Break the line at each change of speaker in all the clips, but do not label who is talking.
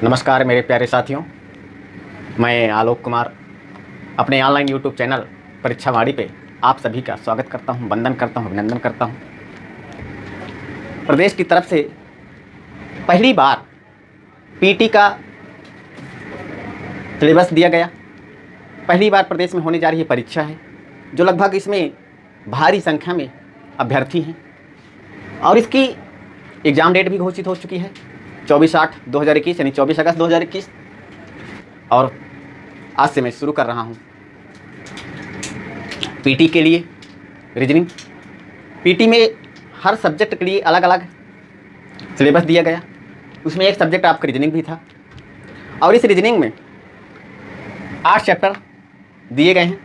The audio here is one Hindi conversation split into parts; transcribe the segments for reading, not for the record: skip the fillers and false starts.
नमस्कार मेरे प्यारे साथियों, मैं आलोक कुमार अपने ऑनलाइन यूट्यूब चैनल परीक्षावाणी पे आप सभी का स्वागत करता हूं, वंदन करता हूं, अभिनंदन करता हूं। प्रदेश की तरफ से पहली बार पीटी का सिलेबस दिया गया। पहली बार प्रदेश में होने जा रही परीक्षा है, जो लगभग इसमें भारी संख्या में अभ्यर्थी हैं और इसकी एग्ज़ाम डेट भी घोषित हो चुकी है 24/8/2021 यानी 24 अगस्त 2021। और आज से मैं शुरू कर रहा हूँ पीटी के लिए रीजनिंग। पीटी में हर सब्जेक्ट के लिए अलग अलग सिलेबस दिया गया। उसमें एक सब्जेक्ट आपका रीजनिंग भी था और इस रीजनिंग में 8 चैप्टर दिए गए हैं।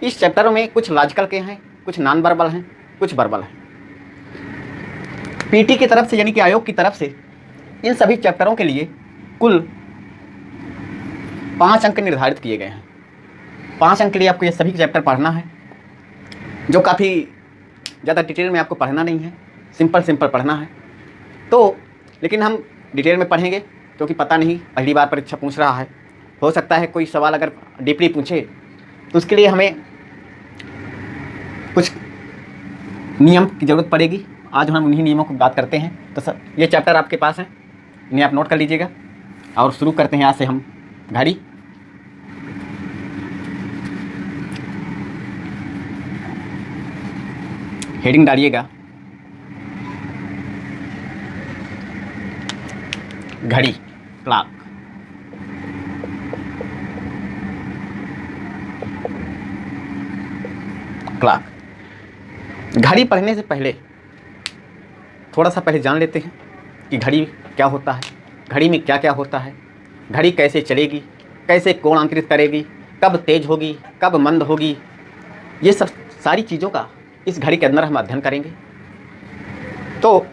इस चैप्टरों में कुछ लॉजिकल के हैं, कुछ नॉन वर्बल हैं, कुछ वर्बल हैं। पीटी की तरफ से यानी कि आयोग की तरफ से इन सभी चैप्टरों के लिए कुल 5 अंक निर्धारित किए गए हैं। 5 अंक के लिए आपको ये सभी चैप्टर पढ़ना है, जो काफ़ी ज़्यादा डिटेल में आपको पढ़ना नहीं है, सिंपल पढ़ना है। तो लेकिन हम डिटेल में पढ़ेंगे क्योंकि पता नहीं पहली बार परीक्षा पूछ रहा है। हो सकता है कोई सवाल अगर डीपली पूछे तो उसके लिए हमें कुछ नियम की ज़रूरत पड़ेगी। आज हम उन्हीं नियमों की बात करते हैं। तो सर ये चैप्टर आपके पास हैं, इन्हें आप नोट कर लीजिएगा और शुरू करते हैं आज से हम घड़ी। हेडिंग डालिएगा घड़ी, क्लॉक। क्लॉक। घड़ी पढ़ने से पहले थोड़ा सा पहले जान लेते हैं कि घड़ी क्या होता है, घड़ी में क्या क्या होता है, घड़ी कैसे चलेगी, कैसे कोण अंतरित करेगी, कब तेज होगी, कब मंद होगी। ये सब सारी चीज़ों का इस घड़ी के अंदर हम अध्ययन करेंगे। तो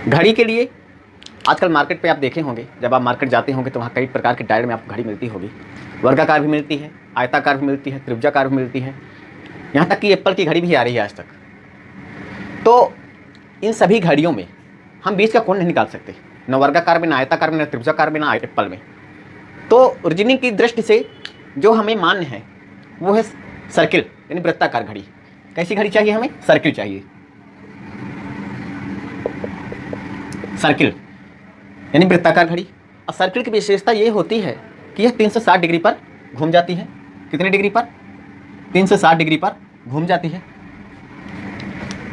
घड़ी के लिए आजकल मार्केट पे आप देखे होंगे, जब आप मार्केट जाते होंगे तो वहाँ कई प्रकार के डायल में आपको घड़ी मिलती होगी। वर्गाकार भी मिलती है, आयताकार भी मिलती है, त्रिभुजाकार भी मिलती है, यहाँ तक कि एप्पल की घड़ी भी आ रही है आज तक। तो इन सभी घड़ियों में हम बीच का कोण नहीं निकाल सकते, न वर्गाकार में, न आयताकार में, न त्रिभुजाकार में, न एप्पल में। तो रीजनिंग की दृष्टि से जो हमें मान्य है वो है सर्किल यानी वृत्ताकार घड़ी। कैसी घड़ी चाहिए हमें? सर्किल चाहिए। सर्किल यानी वृत्ताकार घड़ी। और सर्किल की विशेषता ये होती है कि यह 360 डिग्री पर घूम जाती है। कितने डिग्री पर? 360 डिग्री पर घूम जाती है।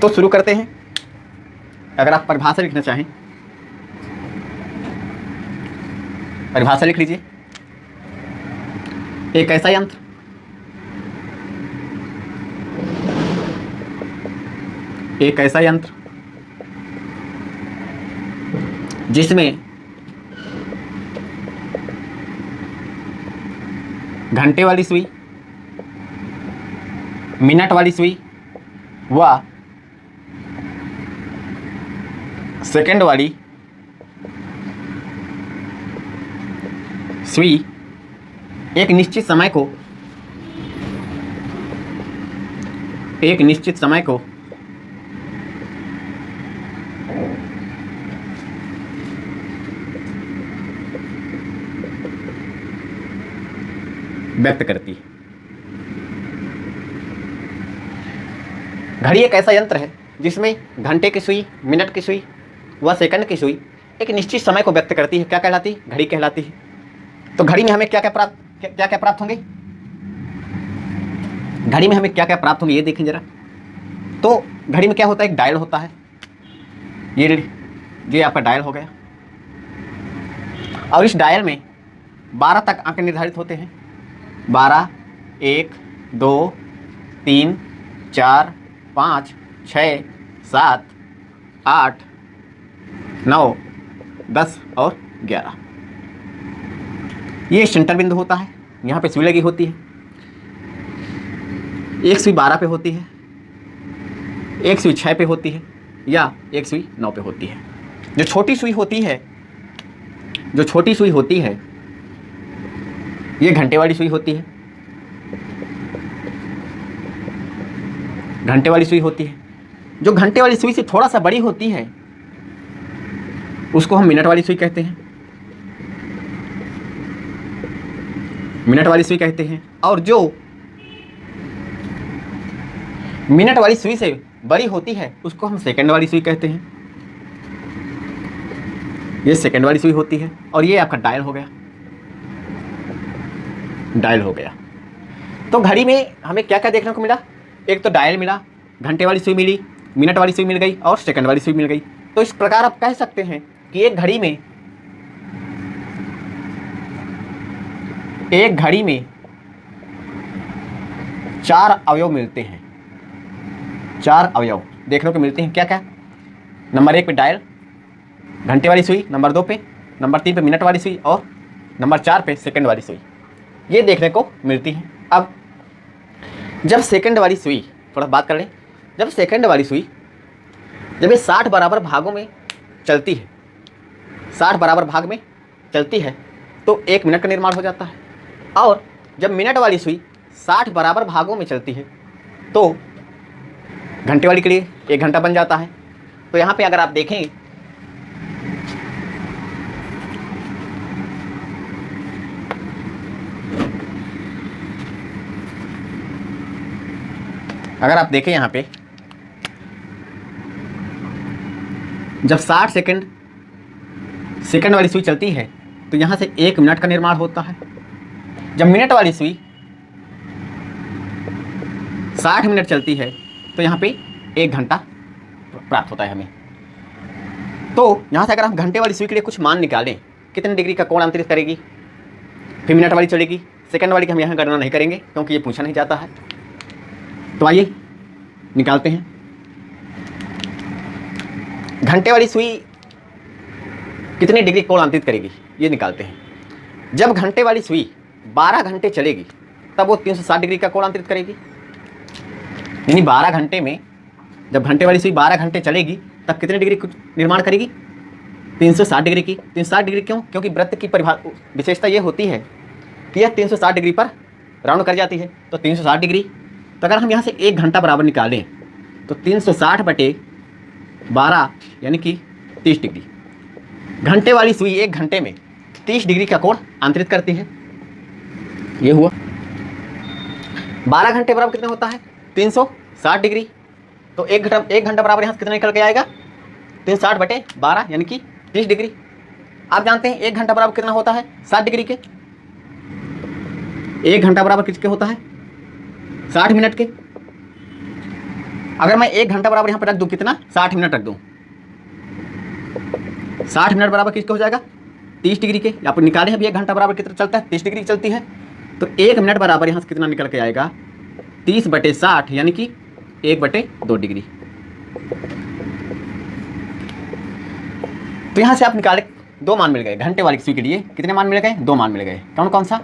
तो शुरू करते हैं। अगर आप परिभाषा लिखना चाहें, परिभाषा लिख लीजिए। एक ऐसा यंत्र जिसमें घंटे वाली सुई, मिनट वाली सुई व सेकंड वाली सुई एक निश्चित समय को व्यक्त करती है। घड़ी एक ऐसा यंत्र है जिसमें घंटे की सुई, मिनट की सुई व सेकंड की सुई एक निश्चित समय को व्यक्त करती है। क्या कहलाती है? घड़ी कहलाती है। तो घड़ी में हमें क्या क्या प्राप्त होंगे? घड़ी में हमें क्या क्या प्राप्त होंगे ये देखें जरा। तो घड़ी में क्या होता है? एक डायल होता है। ये आपका डायल हो गया और इस डायल में 12 तक अंक निर्धारित होते हैं। 12, 1, 2, 3, 4, 5, 6, 7, 8, 9, 10 और 11। ये सेंटर बिंदु होता है। यहाँ पे सुई लगी होती है। एक सुई 12 पे होती है, एक सुई 6 पे होती है या एक सुई 9 पे होती है। जो छोटी सुई होती है ये घंटे वाली सुई होती है। घंटे वाली सुई होती है। जो घंटे वाली सुई से थोड़ा सा बड़ी होती है उसको हम मिनट वाली सुई कहते हैं, मिनट वाली सुई कहते हैं। और जो मिनट वाली सुई से बड़ी होती है उसको हम सेकंड वाली सुई कहते हैं। ये सेकंड वाली सुई होती है। और ये आपका डायल हो गया, डायल हो गया। तो घड़ी में हमें क्या क्या देखने को मिला? एक तो डायल मिला, घंटे वाली सुई मिली, मिनट वाली सुई मिल गई और सेकंड वाली सुई मिल गई। तो इस प्रकार आप कह सकते हैं कि एक घड़ी में 4 अवयव मिलते हैं। 4 अवयव देखने को मिलते हैं। क्या क्या? नंबर 1 पे डायल, घंटे वाली सुई, नंबर 2 पे, नंबर 3 पे मिनट वाली सुई और नंबर 4 पे सेकंड वाली सुई, ये देखने को मिलती है। अब जब सेकंड वाली सुई, थोड़ा बात कर लें, जब सेकंड वाली सुई जब ये 60 बराबर भागों में चलती है, 60 बराबर भाग में चलती है तो 1 मिनट का निर्माण हो जाता है। और जब मिनट वाली सुई 60 बराबर भागों में चलती है तो घंटे वाली के लिए 1 घंटा बन जाता है। तो यहाँ पे अगर आप देखें, अगर आप देखें यहाँ पे जब 60 सेकंड वाली सुई चलती है तो यहाँ से 1 मिनट का निर्माण होता है। जब मिनट वाली सुई 60 मिनट चलती है तो यहाँ पे 1 घंटा प्राप्त होता है हमें। तो यहाँ से अगर हम घंटे वाली सुई के लिए कुछ मान निकालें, कितने डिग्री का कोण अंतरित करेगी, फिर मिनट वाली चलेगी, सेकंड वाली की हम यहाँ गणना नहीं करेंगे क्योंकि ये पूछा नहीं जाता है। तो आइए निकालते हैं। घंटे वाली सुई कितने डिग्री कोण अंतरित करेगी ये निकालते हैं। जब घंटे वाली सुई 12 घंटे चलेगी तब वो 360 डिग्री का कोण अंतरित करेगी। यानी 12 घंटे में, जब घंटे वाली सुई 12 घंटे चलेगी तब कितने डिग्री निर्माण करेगी? 360 डिग्री की। 360 डिग्री क्यों? क्योंकि वृत्त की विशेषता ये होती है कि यह 360 डिग्री पर राउंड कर जाती है। तो 360 डिग्री, तो अगर हम यहाँ से 1 घंटा बराबर निकालें तो 360 बटे 12 यानी कि 30 डिग्री। घंटे वाली सुई 1 घंटे में 30 डिग्री का कोण अंतरित करती है। ये हुआ 12 घंटे बराबर कितना होता है? 360 डिग्री। तो 1 घंटा बराबर यहाँ से कितना निकल के आएगा? 360 बटे 12 यानी कि 30 डिग्री। आप जानते हैं 1 घंटा बराबर कितना होता है? 60 डिग्री के। 1 घंटा बराबर किसके होता है? 60 मिनट के। अगर मैं 1 घंटा बराबर यहाँ पर रख दूँ कितना? 60 मिनट रख दूँ, 60 मिनट बराबर किसके हो जाएगा? 30 डिग्री के। यहाँ पर निकाले अभी 1 घंटा बराबर कितना चलता है? 30 डिग्री चलती है। तो 1 मिनट बराबर यहाँ से कितना निकल के आएगा? 30 बटे 60 यानी कि 1 बटे 2 डिग्री। तो यहाँ से आप निकाले 2 मान मिल गए। घंटे वाली सुई के लिए कितने मान मिल गए? 2 मान मिल गए। कौन कौन सा?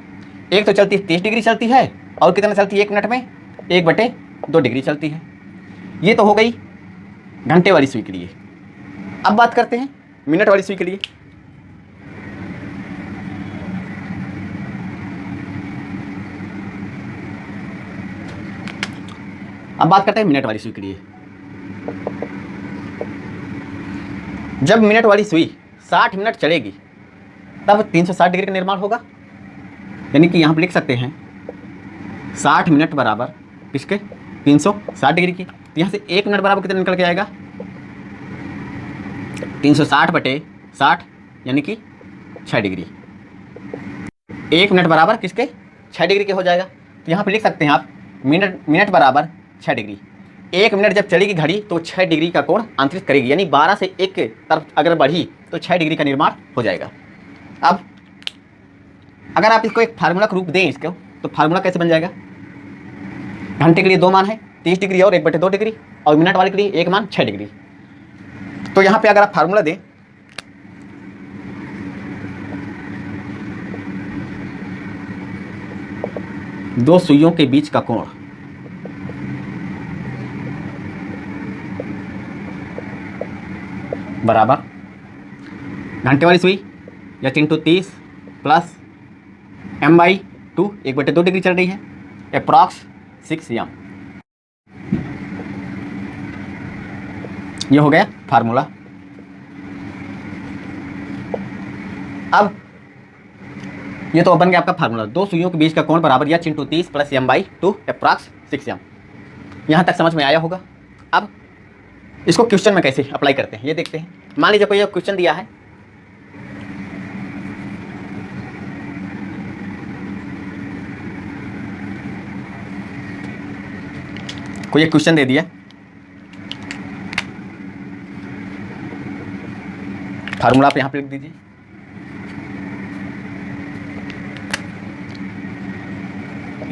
एक तो चलती है 30 डिग्री चलती है और कितना चलती है 1 मिनट में? 1 बटे 2 डिग्री चलती है। ये तो हो गई घंटे वाली सुई के लिए। अब बात करते हैं मिनट वाली सुई के लिए। अब बात करते हैं मिनट वाली सुई के लिए। जब मिनट वाली सुई 60 मिनट चलेगी तब 360 डिग्री का निर्माण होगा। यानी कि यहाँ पर लिख सकते हैं 60 मिनट बराबर किसके? 360 डिग्री की। तो यहाँ से 1 मिनट बराबर कितना निकल के आएगा? 360 बटे 60 यानी कि 6 डिग्री। 1 मिनट बराबर किसके? 6 डिग्री के हो जाएगा। तो यहाँ पे लिख सकते हैं आप मिनट बराबर 6 डिग्री। 1 मिनट जब चलेगी घड़ी तो 6 डिग्री का कोण अंतरित करेगी। यानी 12 से 1 के तरफ अगर बढ़ी तो 6 डिग्री का निर्माण हो जाएगा। अब अगर आप इसको एक फार्मूला का रूप दें इसको, तो फार्मूला कैसे बन जाएगा? घंटे के लिए 2 मान है, 30 डिग्री और 1 बटे 2 डिग्री, और मिनट वाले के लिए 1 मान 6 डिग्री। तो यहाँ पे अगर आप फार्मूला दें, दो सुइयों के बीच का कोण बराबर घंटे वाली सुई या 330 प्लस m/2 1 बटे 2 डिग्री चल रही है, अप्रॉक्स 6 m। ये हो गया फार्मूला। अब ये तो बन गया आपका फार्मूला, दो सुइयों के बीच का कोण बराबर या Chintu 30 plus m/2 approx 6m। यहाँ तक समझ में आया होगा। अब इसको क्वेश्चन में कैसे अप्लाई करते हैं ये देखते हैं। मान लीजिए कोई क्वेश्चन दिया है, कोई एक क्वेश्चन दे दिया, फार्मूला आप यहाँ पे लिख दीजिए,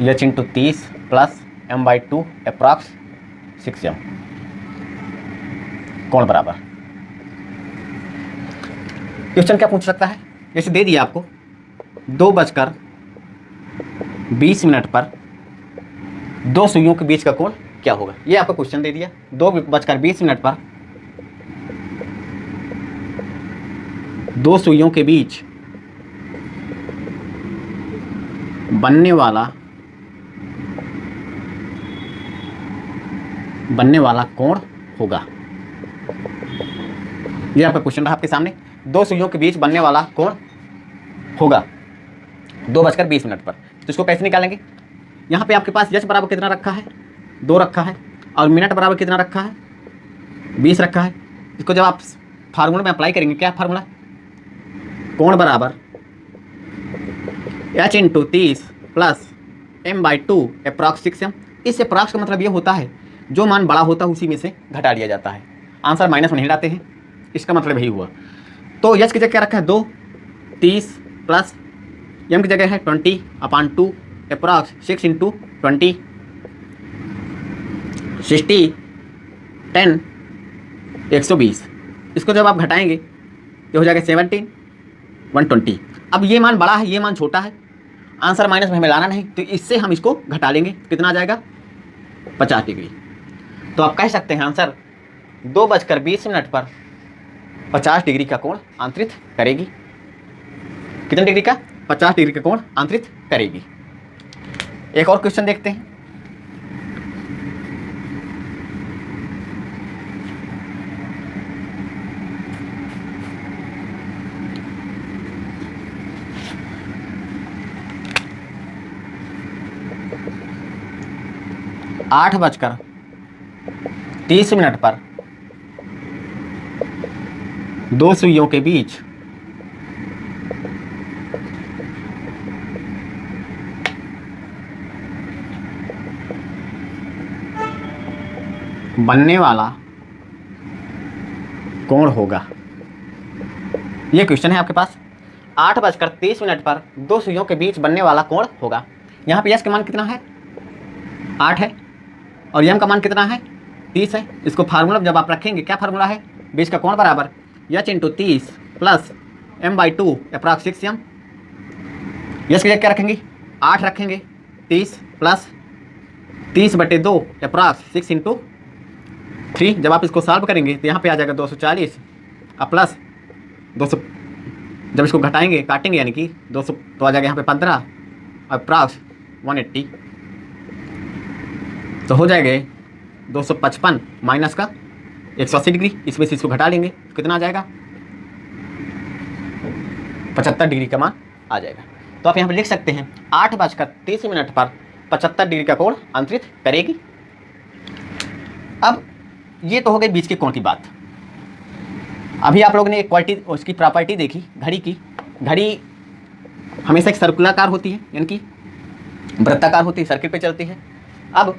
H into 30 plus m/2 approx 6m कोण बराबर। क्वेश्चन क्या पूछ सकता है, जैसे दे दिया आपको 2:20 पर दो सुइयों के बीच का कोण क्या होगा, ये आपको क्वेश्चन दे दिया। 2:20 पर दो सुइयों के बीच बनने वाला कोण होगा, ये आपका क्वेश्चन रहा आपके सामने। दो सुइयों के बीच बनने वाला कोण होगा 2:20 पर, तो इसको कैसे निकालेंगे। यहाँ पे आपके पास एच बराबर कितना रखा है, 2 रखा है, और मिनट बराबर कितना रखा है, 20 रखा है। इसको जब आप फार्मूले में अप्लाई करेंगे, क्या फार्मूला, कोण बराबर H into 30 plus m/2 approx 6m। इस अप्रॉक्स का मतलब ये होता है जो मान बड़ा होता है उसी में से घटा दिया जाता है, आंसर माइनस में नहीं लाते हैं, इसका मतलब यही हुआ। तो एच की जगह क्या रखा है 2, 30 प्लस m की जगह है 20/2 अप्रॉक्स 6 इंटू 20 60 10 120। इसको जब आप घटाएंगे तो हो जाएगा 17 120। अब ये मान बड़ा है, ये मान छोटा है, आंसर माइनस में हमें लाना नहीं, तो इससे हम इसको घटा लेंगे, कितना आ जाएगा 50 डिग्री। तो आप कह सकते हैं आंसर 2:20 पर 50 डिग्री का कोण आंतरित करेगी। कितने डिग्री का, 50 डिग्री का कोण आंतरित करेगी। एक और क्वेश्चन देखते हैं। आठ 8:30 पर दो सुइयों के बीच बनने वाला कोण होगा, ये क्वेश्चन है आपके पास। 8:30 पर दो सुइयों के बीच बनने वाला कोण होगा। यहाँ पे यस का मान कितना है, 8 है, और यम का मान कितना है, 30 है। इसको फार्मूला जब आप रखेंगे, क्या फार्मूला है, बीच का कोण बराबर H into 30 plus m/2 approx 6m। Yes की जगह क्या रखेंगे, 8 रखेंगे, 30 प्लस 30/2 अप्रॉक्स 6 इंटू 3। जब आप इसको सॉल्व करेंगे तो यहाँ पे आ जाएगा 240 और प्लस 200, जब इसको घटाएंगे काटेंगे यानी कि 200 तो आ जाएगा यहाँ पे 15 अप्रॉक्स 180, तो हो जाएगा 255 माइनस का 180 डिग्री। इसमें से इसको घटा लेंगे तो कितना आ जाएगा 75 डिग्री का मान आ जाएगा। तो आप यहाँ पे लिख सकते हैं 8:30 पर 75 डिग्री का कोण अंतरित करेगी। अब ये तो हो गई बीच के कोण की बात। अभी आप लोगों ने एक क्वालिटी उसकी प्रॉपर्टी देखी घड़ी की। घड़ी हमेशा एक सर्कुलाकार होती है, यानी कि वृत्ताकार होती है, सर्किल पे चलती है। अब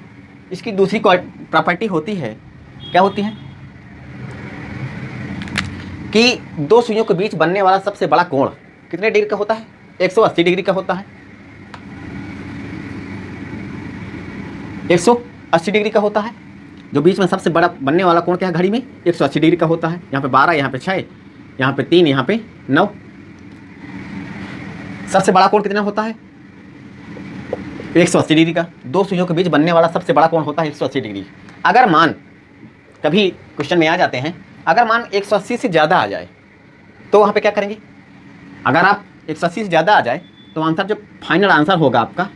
इसकी दूसरी प्रॉपर्टी होती है, क्या होती है कि दो सुइयों के बीच बनने वाला सबसे बड़ा कोण कितने डिग्री का होता है, 180 डिग्री का होता है। 180 डिग्री का होता है। जो बीच में सबसे बड़ा बनने वाला कोण क्या है घड़ी में, 180 डिग्री का होता है। यहाँ पे 12, यहाँ पे 6, यहाँ पे 3, यहाँ पे 9। सबसे बड़ा कोण कितना होता है, 180 डिग्री का। दो सुइयों के बीच बनने वाला सबसे बड़ा कोण होता है 180 डिग्री। अगर मान कभी क्वेश्चन में आ जाते हैं, अगर मान 180 से ज़्यादा आ जाए तो वहाँ पे क्या करेंगे। अगर आप 180 से ज़्यादा आ जाए तो आंसर जो फाइनल आंसर होगा आपका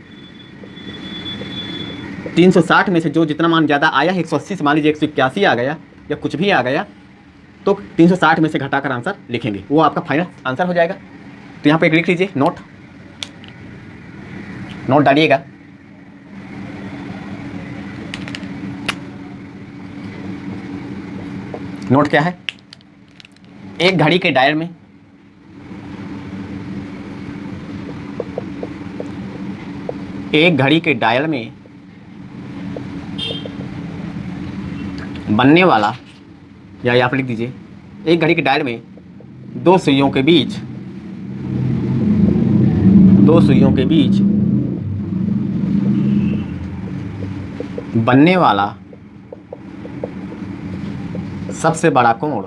360 में से जो जितना मान ज़्यादा आया है, 180 से मान लीजिए 181 आ गया या कुछ भी आ गया, तो 360 में से घटाकर आंसर लिखेंगे, वो आपका फाइनल आंसर हो जाएगा। तो यहाँ पे लिख लीजिए नोट डालिएगा। नोट क्या है? एक घड़ी के डायल में बनने वाला, या आप लिख दीजिए एक घड़ी के डायल में दो सुइयों के बीच बनने वाला सबसे बड़ा कोण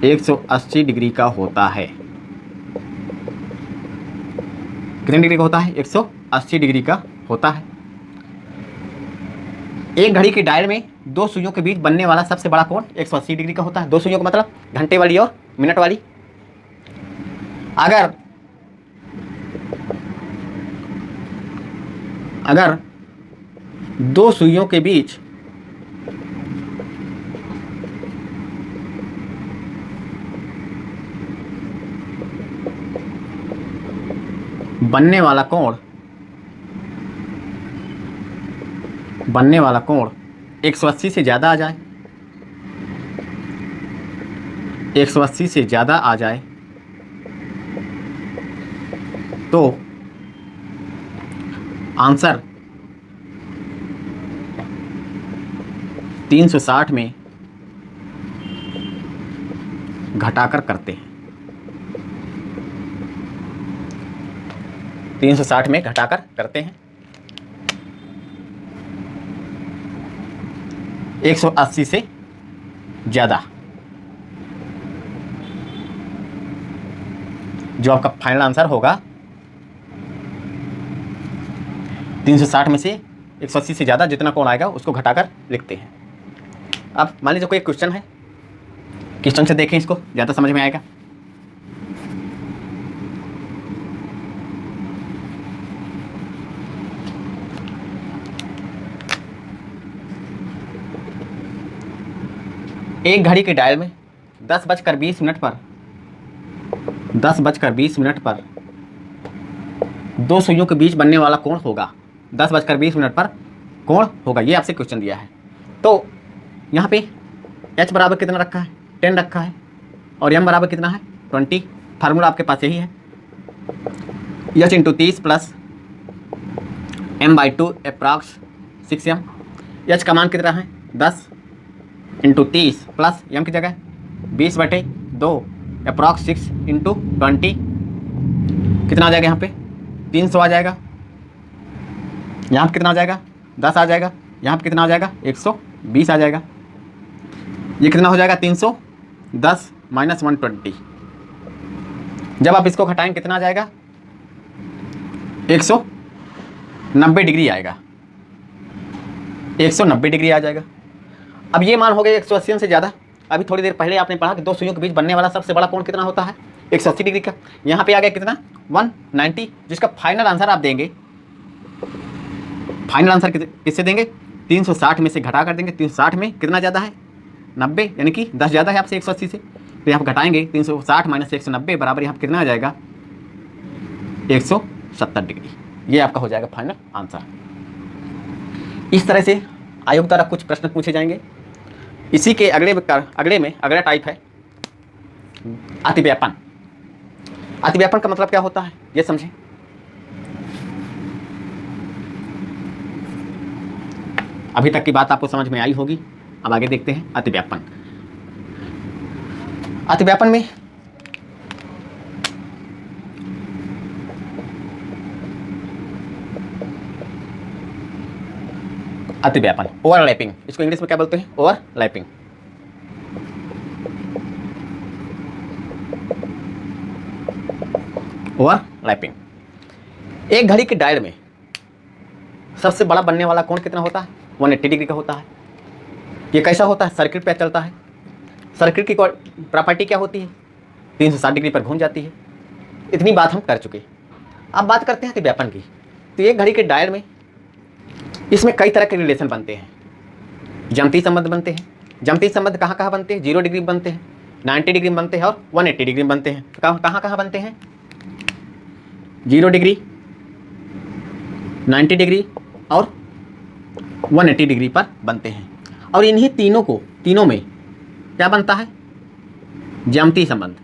180 डिग्री का होता है। कितने डिग्री का होता है? 180 डिग्री का होता है। एक घड़ी के डायल में दो सुइयों के बीच बनने वाला सबसे बड़ा कोण 180 डिग्री का होता है। दो सुइयों का मतलब घंटे वाली और मिनट वाली। अगर दो सुइयों के बीच बनने वाला कोण 180 से ज़्यादा आ जाए, 180 से ज़्यादा आ जाए तो आंसर 360 में घटाकर करते हैं। 360 में घटाकर करते हैं। 180 से ज़्यादा जो आपका फाइनल आंसर होगा 360 में से 180 से ज़्यादा जितना कोण आएगा उसको घटाकर लिखते हैं। अब मान लीजिए कोई एक क्वेश्चन है, क्वेश्चन से देखें, इसको ज़्यादा समझ में आएगा। एक घड़ी के डायल में 10:20 मिनट पर दो सुइयों के बीच बनने वाला कोण होगा। 10:20 पर कोण होगा, ये आपसे क्वेश्चन दिया है। तो यहाँ पे h बराबर कितना रखा है? 10 रखा है। और m बराबर कितना है? 20। फार्मूला आपके पास यही है, h × 30 plus m/2 approx 6m। h का मान कितना है? 10 × 30 प्लस m की जगह 20/2 अप्रॉक्स 6 × 20 कितना आ जाएगा? यहाँ पे 300 आ जाएगा। यहाँ पे कितना आ जाएगा? 10 आ जाएगा। यहाँ पे कितना आ जाएगा? 120 आ जाएगा। ये कितना हो जाएगा? 310 - 120। जब आप इसको घटाएं कितना आ जाएगा? 190 डिग्री आएगा। 190 डिग्री आ जाएगा। अब ये मान हो गया 180 से ज़्यादा। अभी थोड़ी देर पहले आपने पढ़ा कि दो सुइयों के बीच बनने वाला सबसे बड़ा कोण कितना होता है? 180 डिग्री का। यहाँ पे आ गया कितना? 190, जिसका फाइनल आंसर आप देंगे। फाइनल आंसर किससे देंगे? 360 में से घटा कर देंगे। 360 में कितना ज़्यादा है? 90, यानी कि 10 ज़्यादा है आपसे 180 से। तो यहाँ पर घटाएंगे 360 - 190 बराबर यहाँ पर कितना आ जाएगा? 170 डिग्री। ये आपका हो जाएगा फाइनल आंसर। इस तरह से आयोग द्वारा कुछ प्रश्न पूछे जाएंगे। इसी के अगला टाइप है अतिव्यापन। अतिव्यापन का मतलब क्या होता है ये समझें। अभी तक की बात आपको समझ में आई होगी। अब आगे देखते हैं अतिव्यापन। अतिव्यापन में अतिव्यापन, ओवरलैपिंग, इसको इंग्लिश में क्या बोलते हैं? ओवरलैपिंग। ओवरलैपिंग। एक घड़ी के डायल में सबसे बड़ा बनने वाला कोण कितना होता है? 180 डिग्री का होता है। ये कैसा होता है? सर्किट पे चलता है। सर्किट की प्रॉपर्टी क्या होती है? 360 डिग्री पर घूम जाती है। इतनी बात हम कर चुके। अब बात करते हैं अतिव्यापन की। तो एक घड़ी के डायल में इसमें कई तरह के रिलेशन बनते हैं। ज्यामितीय संबंध बनते हैं, ज्यामितीय संबंध कहाँ कहाँ बनते हैं? 0 डिग्री में बनते हैं, 90 डिग्री में बनते हैं और 180 डिग्री में बनते हैं। तो कहाँ कहाँ बनते हैं? 0 डिग्री, 90 डिग्री और 180 डिग्री पर बनते हैं। और इन्हीं तीनों में क्या बनता है? ज्यामितीय संबंध।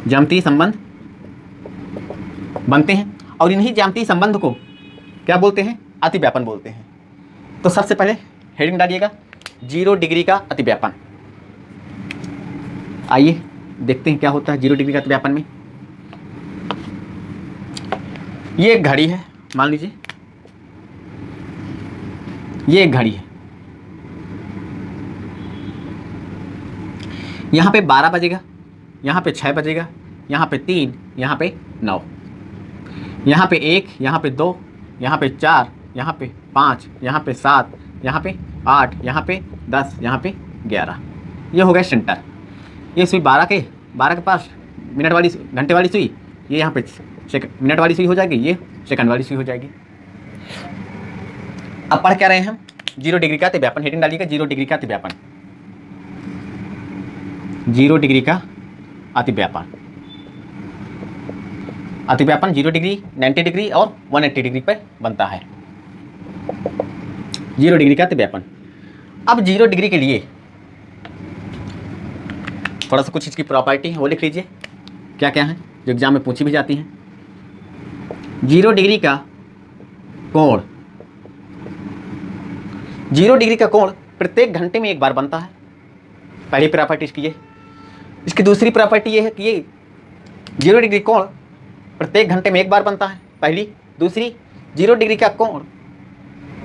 ज्यामितीय संबंध बनते हैं और इन्हीं ज्यामितीय संबंध को क्या बोलते हैं? अतिव्यापन बोलते हैं। तो सबसे पहले हेडिंग डालिएगा 0 डिग्री का अतिव्यापन। आइए देखते हैं क्या होता है 0 डिग्री का अतिव्यापन में। ये एक घड़ी है, मान लीजिए ये एक घड़ी है। यहाँ पे 12 बजेगा, यहाँ पे 6 बजेगा, यहाँ पे 3, यहाँ पे 9, यहाँ पे 1, यहाँ पे 2, यहाँ पे 4, यहाँ पे 5, यहाँ पे 7, यहाँ पे 8, यहाँ पे 10, यहाँ पे 11। ये हो गया सेंटर। ये सुई 12 के पास मिनट वाली घंटे वाली सुई, ये यहाँ पे मिनट वाली सुई हो जाएगी, ये सेकंड वाली सुई हो जाएगी। अब पढ़ क्या रहे हैं हम? 0 डिग्री का अतिव्यापन। हेडिंग डालिएगा 0 डिग्री का अतिव्यापन। 0 डिग्री का अतिव्यापन। अतिव्यापन 0 डिग्री, 90 डिग्री और 180 डिग्री पर बनता है। 0 डिग्री का अतिव्यापन। अब 0 डिग्री के लिए थोड़ा सा कुछ इसकी प्रॉपर्टी है वो लिख लीजिए, क्या क्या है जो एग्जाम में पूछी भी जाती हैं। 0 डिग्री का कोण, 0 डिग्री का कोण प्रत्येक घंटे में एक बार बनता है। पहली प्रॉपर्टी इसकी ये। इसकी दूसरी प्रॉपर्टी ये है कि ये 0 डिग्री कोण प्रत्येक घंटे में एक बार बनता है, पहली। दूसरी, 0 डिग्री का कोण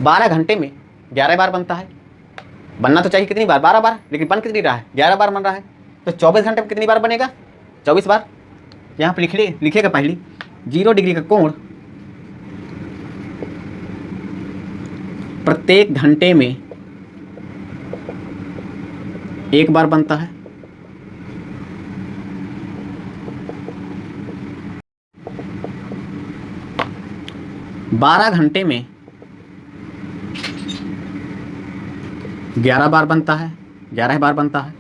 12 घंटे में 11 बार बनता है। बनना तो चाहिए कितनी बार? 12 बार, लेकिन बन कितनी रहा है? 11 बार बन रहा है। तो 24 घंटे में कितनी बार बनेगा? 24 बार। यहाँ पर लिखिएगा पहली 0 डिग्री का कोण प्रत्येक घंटे में एक बार बनता है। बारह घंटे में 11 बार बनता है, 11 बार बनता है।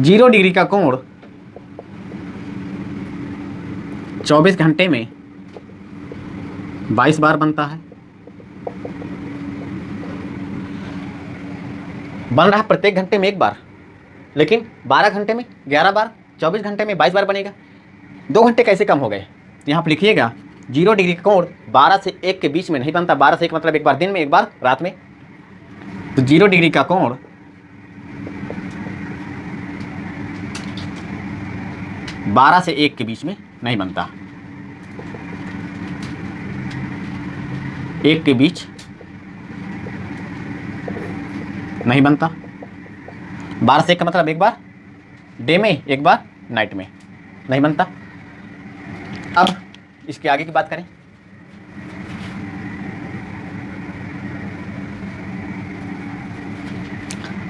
0 डिग्री का कोण 24 घंटे में 22 बार बनता है। बन रहा है प्रत्येक घंटे में एक बार, लेकिन 12 घंटे में 11 बार, 24 घंटे में 22 बार बनेगा। 2 घंटे कैसे कम हो गए? यहाँ पर लिखिएगा 0 डिग्री का कोण 12 से 1 के बीच में नहीं बनता। 12 से 1 मतलब एक बार दिन में, एक बार रात में। तो 0 डिग्री का कोण 12 से 1 के बीच में नहीं बनता। 1 के बीच नहीं बनता। 12 से 1 का मतलब एक बार डे में, एक बार नाइट में नहीं बनता। अब इसके आगे की बात करें।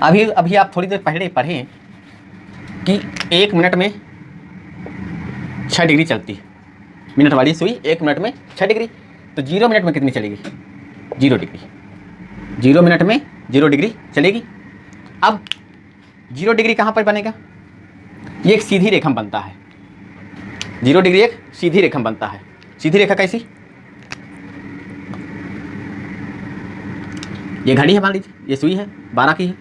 अभी आप थोड़ी देर पहले पढ़ें कि 1 मिनट में 6 डिग्री चलती है। मिनट वाली सुई 1 मिनट में 6 डिग्री। तो 0 मिनट में कितनी चलेगी? 0 डिग्री। 0 मिनट में 0 डिग्री चलेगी। अब 0 डिग्री कहाँ पर बनेगा? ये एक सीधी रेखा बनता है। 0 डिग्री एक सीधी रेखा बनता है। सीधी रेखा कैसी? ये घड़ी है, मान लीजिए ये सुई है 12 की है,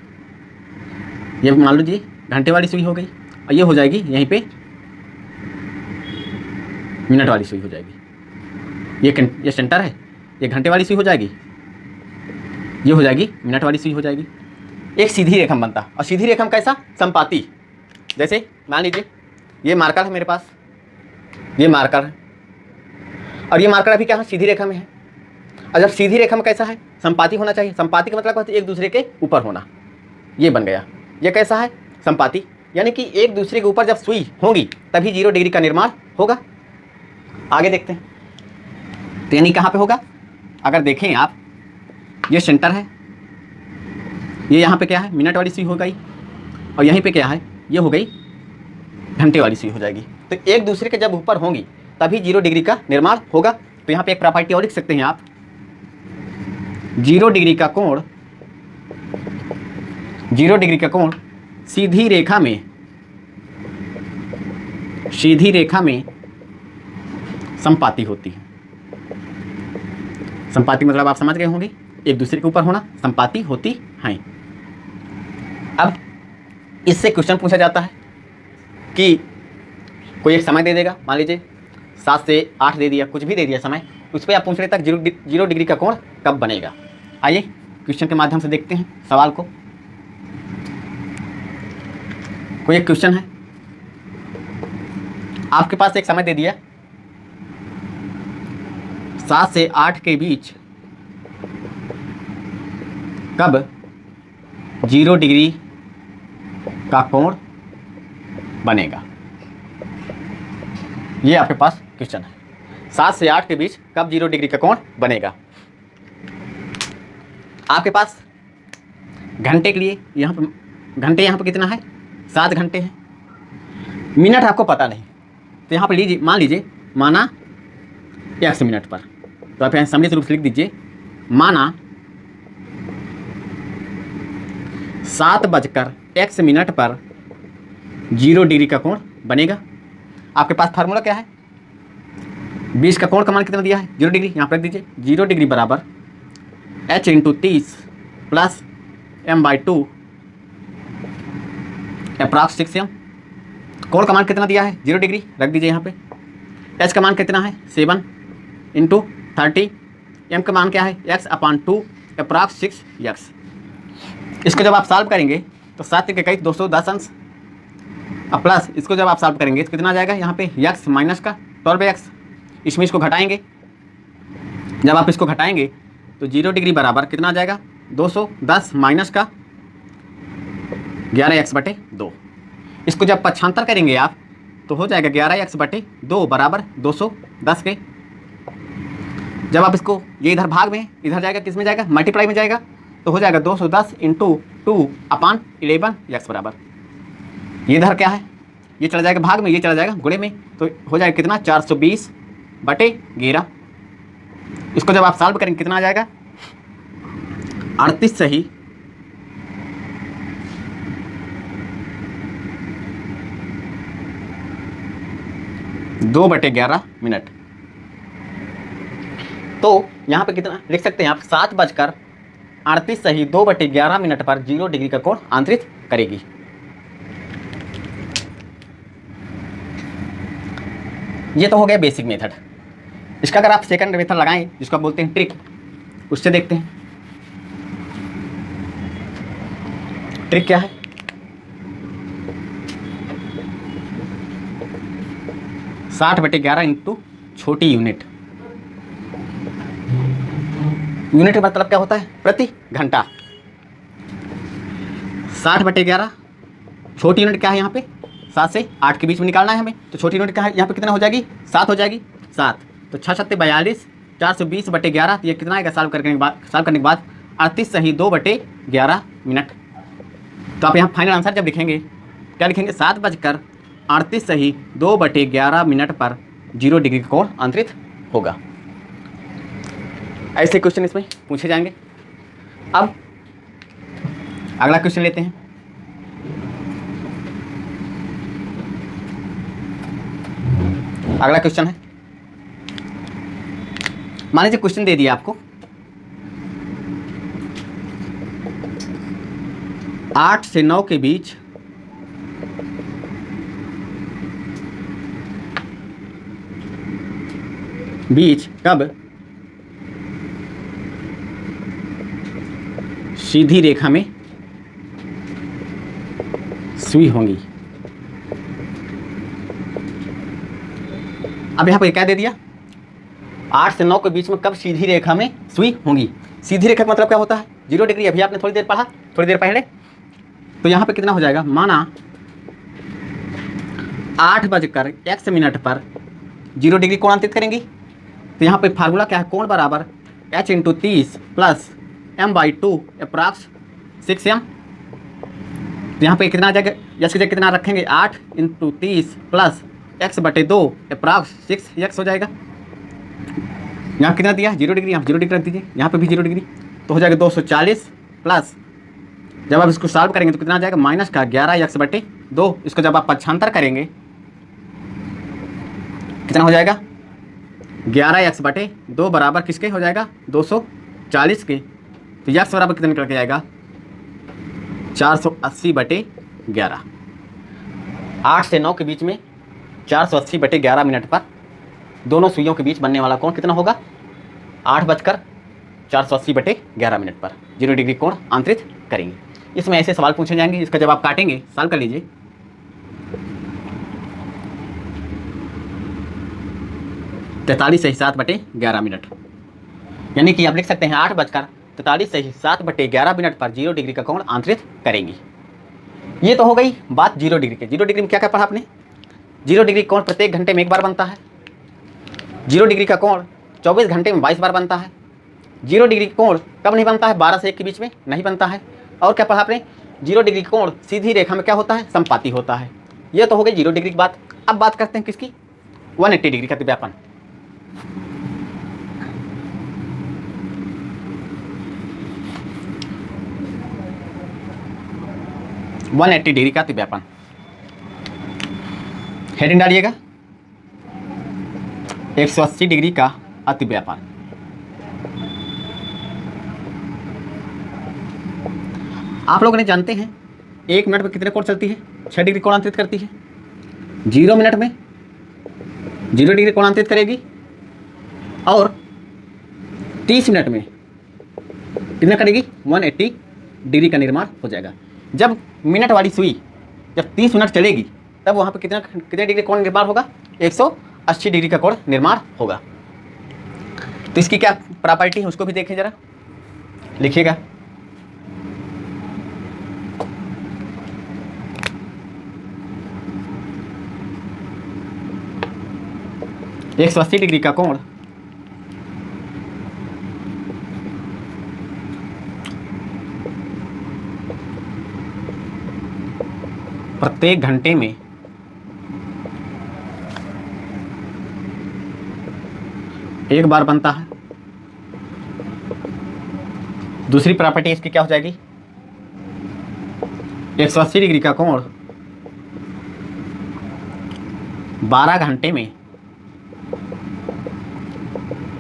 ये मान लीजिए घंटे वाली सुई हो गई, और ये हो जाएगी यहीं पे मिनट वाली सुई हो जाएगी। ये सेंटर है, ये घंटे वाली सुई हो जाएगी, ये हो जाएगी मिनट वाली सुई हो जाएगी। एक सीधी रेखा बनता। और सीधी रेखा कैसा? संपाती। जैसे मान लीजिए ये मार्कर है मेरे पास, ये मार्कर है, और ये मार्कर अभी क्या है? सीधी रेखा में है। और जब सीधी रेखा में कैसा है? संपाती होना चाहिए। संपाती का मतलब एक दूसरे के ऊपर होना। ये बन गया। ये कैसा है? संपाती। यानी कि एक दूसरे के ऊपर जब सुई होगी तभी 0 डिग्री का निर्माण होगा। आगे देखते हैं। तो यानी कहाँ पे होगा? अगर देखें आप, ये सेंटर है, ये यहाँ पे क्या है? मिनट वाली सुई हो गई, और यहीं पे क्या है? ये हो गई घंटे वाली सुई हो जाएगी। तो एक दूसरे के जब ऊपर होंगी तभी 0 डिग्री का निर्माण होगा। तो यहाँ पे एक प्रॉपर्टी और लिख सकते हैं आप, जीरो डिग्री का कोण, जीरो डिग्री का कोण सीधी रेखा में, सीधी रेखा में संपाती होती है। संपाती मतलब आप समझ गए होंगे, एक दूसरे के ऊपर होना, संपाती होती हैं। अब इससे क्वेश्चन पूछा जाता है कि कोई एक समय दे देगा, मान लीजिए 7 से 8 दे दिया, कुछ भी दे दिया समय, उस पर आप पूछ रहे तक जीरो डिग्री का कोण कब बनेगा। आइए क्वेश्चन के माध्यम से देखते हैं सवाल को। कोई एक क्वेश्चन है, आपके पास एक समय दे दिया 7 से 8 के बीच कब जीरो डिग्री का कोण बनेगा। ये आपके पास क्वेश्चन है, 7 से 8 के बीच कब जीरो डिग्री का कोण बनेगा। आपके पास घंटे के लिए यहाँ पर, घंटे यहाँ पर कितना है, 7 घंटे हैं। मिनट आपको पता नहीं, तो यहाँ पर लीजिए, मान लीजिए माना x मिनट पर, तो आप यहाँ सम्मिलित रूप से लिख दीजिए, माना 7:x मिनट पर जीरो डिग्री का कोण बनेगा। आपके पास फार्मूला क्या है, 20 का कोण का मान कितना दिया है, जीरो डिग्री, यहाँ पर रख दीजिए, जीरो डिग्री बराबर h × 30 plus m/2 approx 6m। कोण का मान कितना दिया है, जीरो डिग्री, रख दीजिए यहाँ पे। h का मान कितना है, 7 × 30, m का मान क्या है, x/2 अप्रॉक्स 6x। इसको जब आप सॉल्व करेंगे तो 7 के कई 210 अंश, अब प्लस इसको जब आप सॉल्व करेंगे तो कितना आ जाएगा, यहाँ पे x माइनस का 12x, इसमें इसको घटाएंगे, जब आप इसको घटाएंगे तो जीरो डिग्री बराबर कितना आ जाएगा, 210 माइनस का 11x/2। इसको जब पक्षांतर करेंगे आप तो हो जाएगा 11x/2 बराबर 210 के। जब आप इसको, ये इधर भाग में, इधर जाएगा, किस में जाएगा, मल्टीप्लाई में जाएगा, तो हो जाएगा 210 × 2/11x बराबर, ये इधर क्या है, ये चला जाएगा भाग में, ये चला जाएगा गुणे में, तो हो जाएगा कितना, 420/11। इसको जब आप सॉल्व करेंगे कितना आ जाएगा, 38 सही 2/11 मिनट। तो यहाँ पे कितना लिख सकते हैं आप, 7:38 सही 2/11 मिनट पर जीरो डिग्री का कोण आंतरित करेगी। ये तो हो गया बेसिक मेथड। इसका अगर आप सेकंड मेथड लगाएं, जिसको आप बोलते हैं ट्रिक, उससे देखते हैं ट्रिक क्या है। साठ बटे 11 इंटू छोटी यूनिट, यूनिट मतलब क्या होता है, प्रति घंटा। 60/11, छोटी यूनिट क्या है यहाँ पे, 7 से 8 के बीच में निकालना है हमें, तो छोटी यूनिट क्या है यहाँ पे, कितना हो जाएगी, 7 हो जाएगी, 7। तो 6 7 42, 420/11, तो ये कितना आएगा, सॉल्व करने के बाद 38 सही 2/11 मिनट। तो आप यहाँ फाइनल आंसर जब लिखेंगे क्या लिखेंगे, 7:38 सही 2/11 मिनट पर जीरो डिग्री का कोण आंतरित होगा। ऐसे क्वेश्चन इसमें पूछे जाएंगे। अब अगला क्वेश्चन लेते हैं। अगला क्वेश्चन है, मान लीजिए क्वेश्चन दे दिया आपको 8 से 9 के बीच कब सीधी रेखा में सुई होंगी। अब यहाँ पर क्या दे दिया, 8 से 9 के बीच में कब सीधी रेखा में सुई होंगी। सीधी रेखा का मतलब क्या होता है, जीरो डिग्री, अभी आपने थोड़ी देर पढ़ा, थोड़ी देर पहले। तो यहाँ पे कितना हो जाएगा, माना 8:x मिनट पर जीरो डिग्री कोण अंकित करेंगी। तो यहाँ पे फार्मूला क्या है, कोण बराबर h × 30 plus m/2 approx 6m। तो यहाँ पे कितना आ जाएगा, यस की जगह कितना रखेंगे, 8 × 30 प्लस x/2 अप्रॉक्स 6x हो जाएगा। यहाँ कितना दिया, जीरो डिग्री, यहाँ जीरो डिग्री रख दीजिए, यहाँ पे भी जीरो डिग्री। तो हो जाएगा 240 प्लस, जब आप इसको सॉल्व करेंगे तो कितना आ जाएगा, माइनस का 11x/2। इसको जब आप पक्षांतर करेंगे कितना हो जाएगा, 11x/2 बराबर किसके हो जाएगा, 240 के। तो x बराबर कितना निकल के आएगा, 480/11। 8 से 9 के बीच में 480/11 मिनट पर दोनों सुइयों के बीच बनने वाला कोण कितना होगा, 8:480/11 मिनट पर 0 डिग्री कोण आंतरित करेंगे। इसमें ऐसे सवाल पूछे जाएंगे, इसका जब आप काटेंगे सॉल्व कर लीजिए। तैंतालीस से 7/11 मिनट, यानी कि आप लिख सकते हैं 8:43 से 7/11 मिनट पर 0 डिग्री का कोण आंतरित करेंगी। ये तो हो गई बात 0 डिग्री के। 0 डिग्री में क्या क्या पढ़ा आपने, 0 डिग्री कोण प्रत्येक घंटे में एक बार बनता है। 0 डिग्री का कोण 24 घंटे में 22 बार बनता है। 0 डिग्री कोण कब नहीं बनता है, 12 से 1 के बीच में नहीं बनता है। और क्या पढ़ा आपने, 0 डिग्री कोण सीधी रेखा में क्या होता है, समपाती होता है। ये तो हो गई 0 डिग्री की बात। अब बात करते हैं किसकी, 180 डिग्री का तिव्यापन। वन 180 डिग्री का तिव्यापन, हेडिंग डालिएगा 180 डिग्री का अतिव्यापन। आप लोग ने जानते हैं 1 मिनट में कितने कोण चलती है, 6 डिग्री कोणांतरित करती है। 0 मिनट में 0 डिग्री कोणांतरित करेगी और 30 मिनट में कितना करेगी, 180 डिग्री का निर्माण हो जाएगा। जब मिनट वाली सुई जब 30 मिनट चलेगी तब वहाँ पर कितने डिग्री कोण निर्माण होगा, 180 डिग्री का कोण निर्माण होगा। तो इसकी क्या प्रॉपर्टी है उसको भी देखें जरा, लिखिएगा। एक 180 डिग्री का कोण प्रत्येक घंटे में एक बार बनता है। दूसरी प्रॉपर्टी इसकी क्या हो जाएगी, 180 डिग्री का कोण 12 घंटे में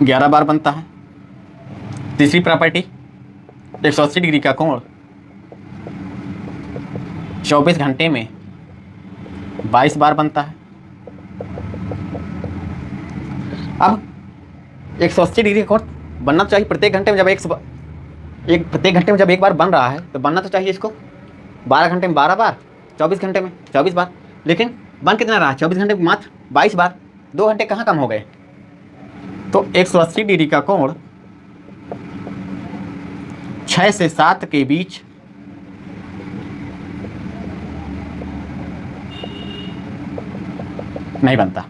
11 बार बनता है। तीसरी प्रॉपर्टी 180 डिग्री का कोण 24 घंटे में 22 बार बनता है। अब 180 डिग्री का कोण बनना चाहिए प्रत्येक घंटे में, जब प्रत्येक घंटे में जब एक बार बन रहा है तो बनना तो चाहिए इसको 12 घंटे में 12 बार, 24 घंटे में 24 बार। लेकिन बन कितना रहा, 24 घंटे में मात्र 22 बार। 2 घंटे कहाँ कम हो गए। तो 180 डिग्री का कोण 6 से 7 के बीच नहीं बनता।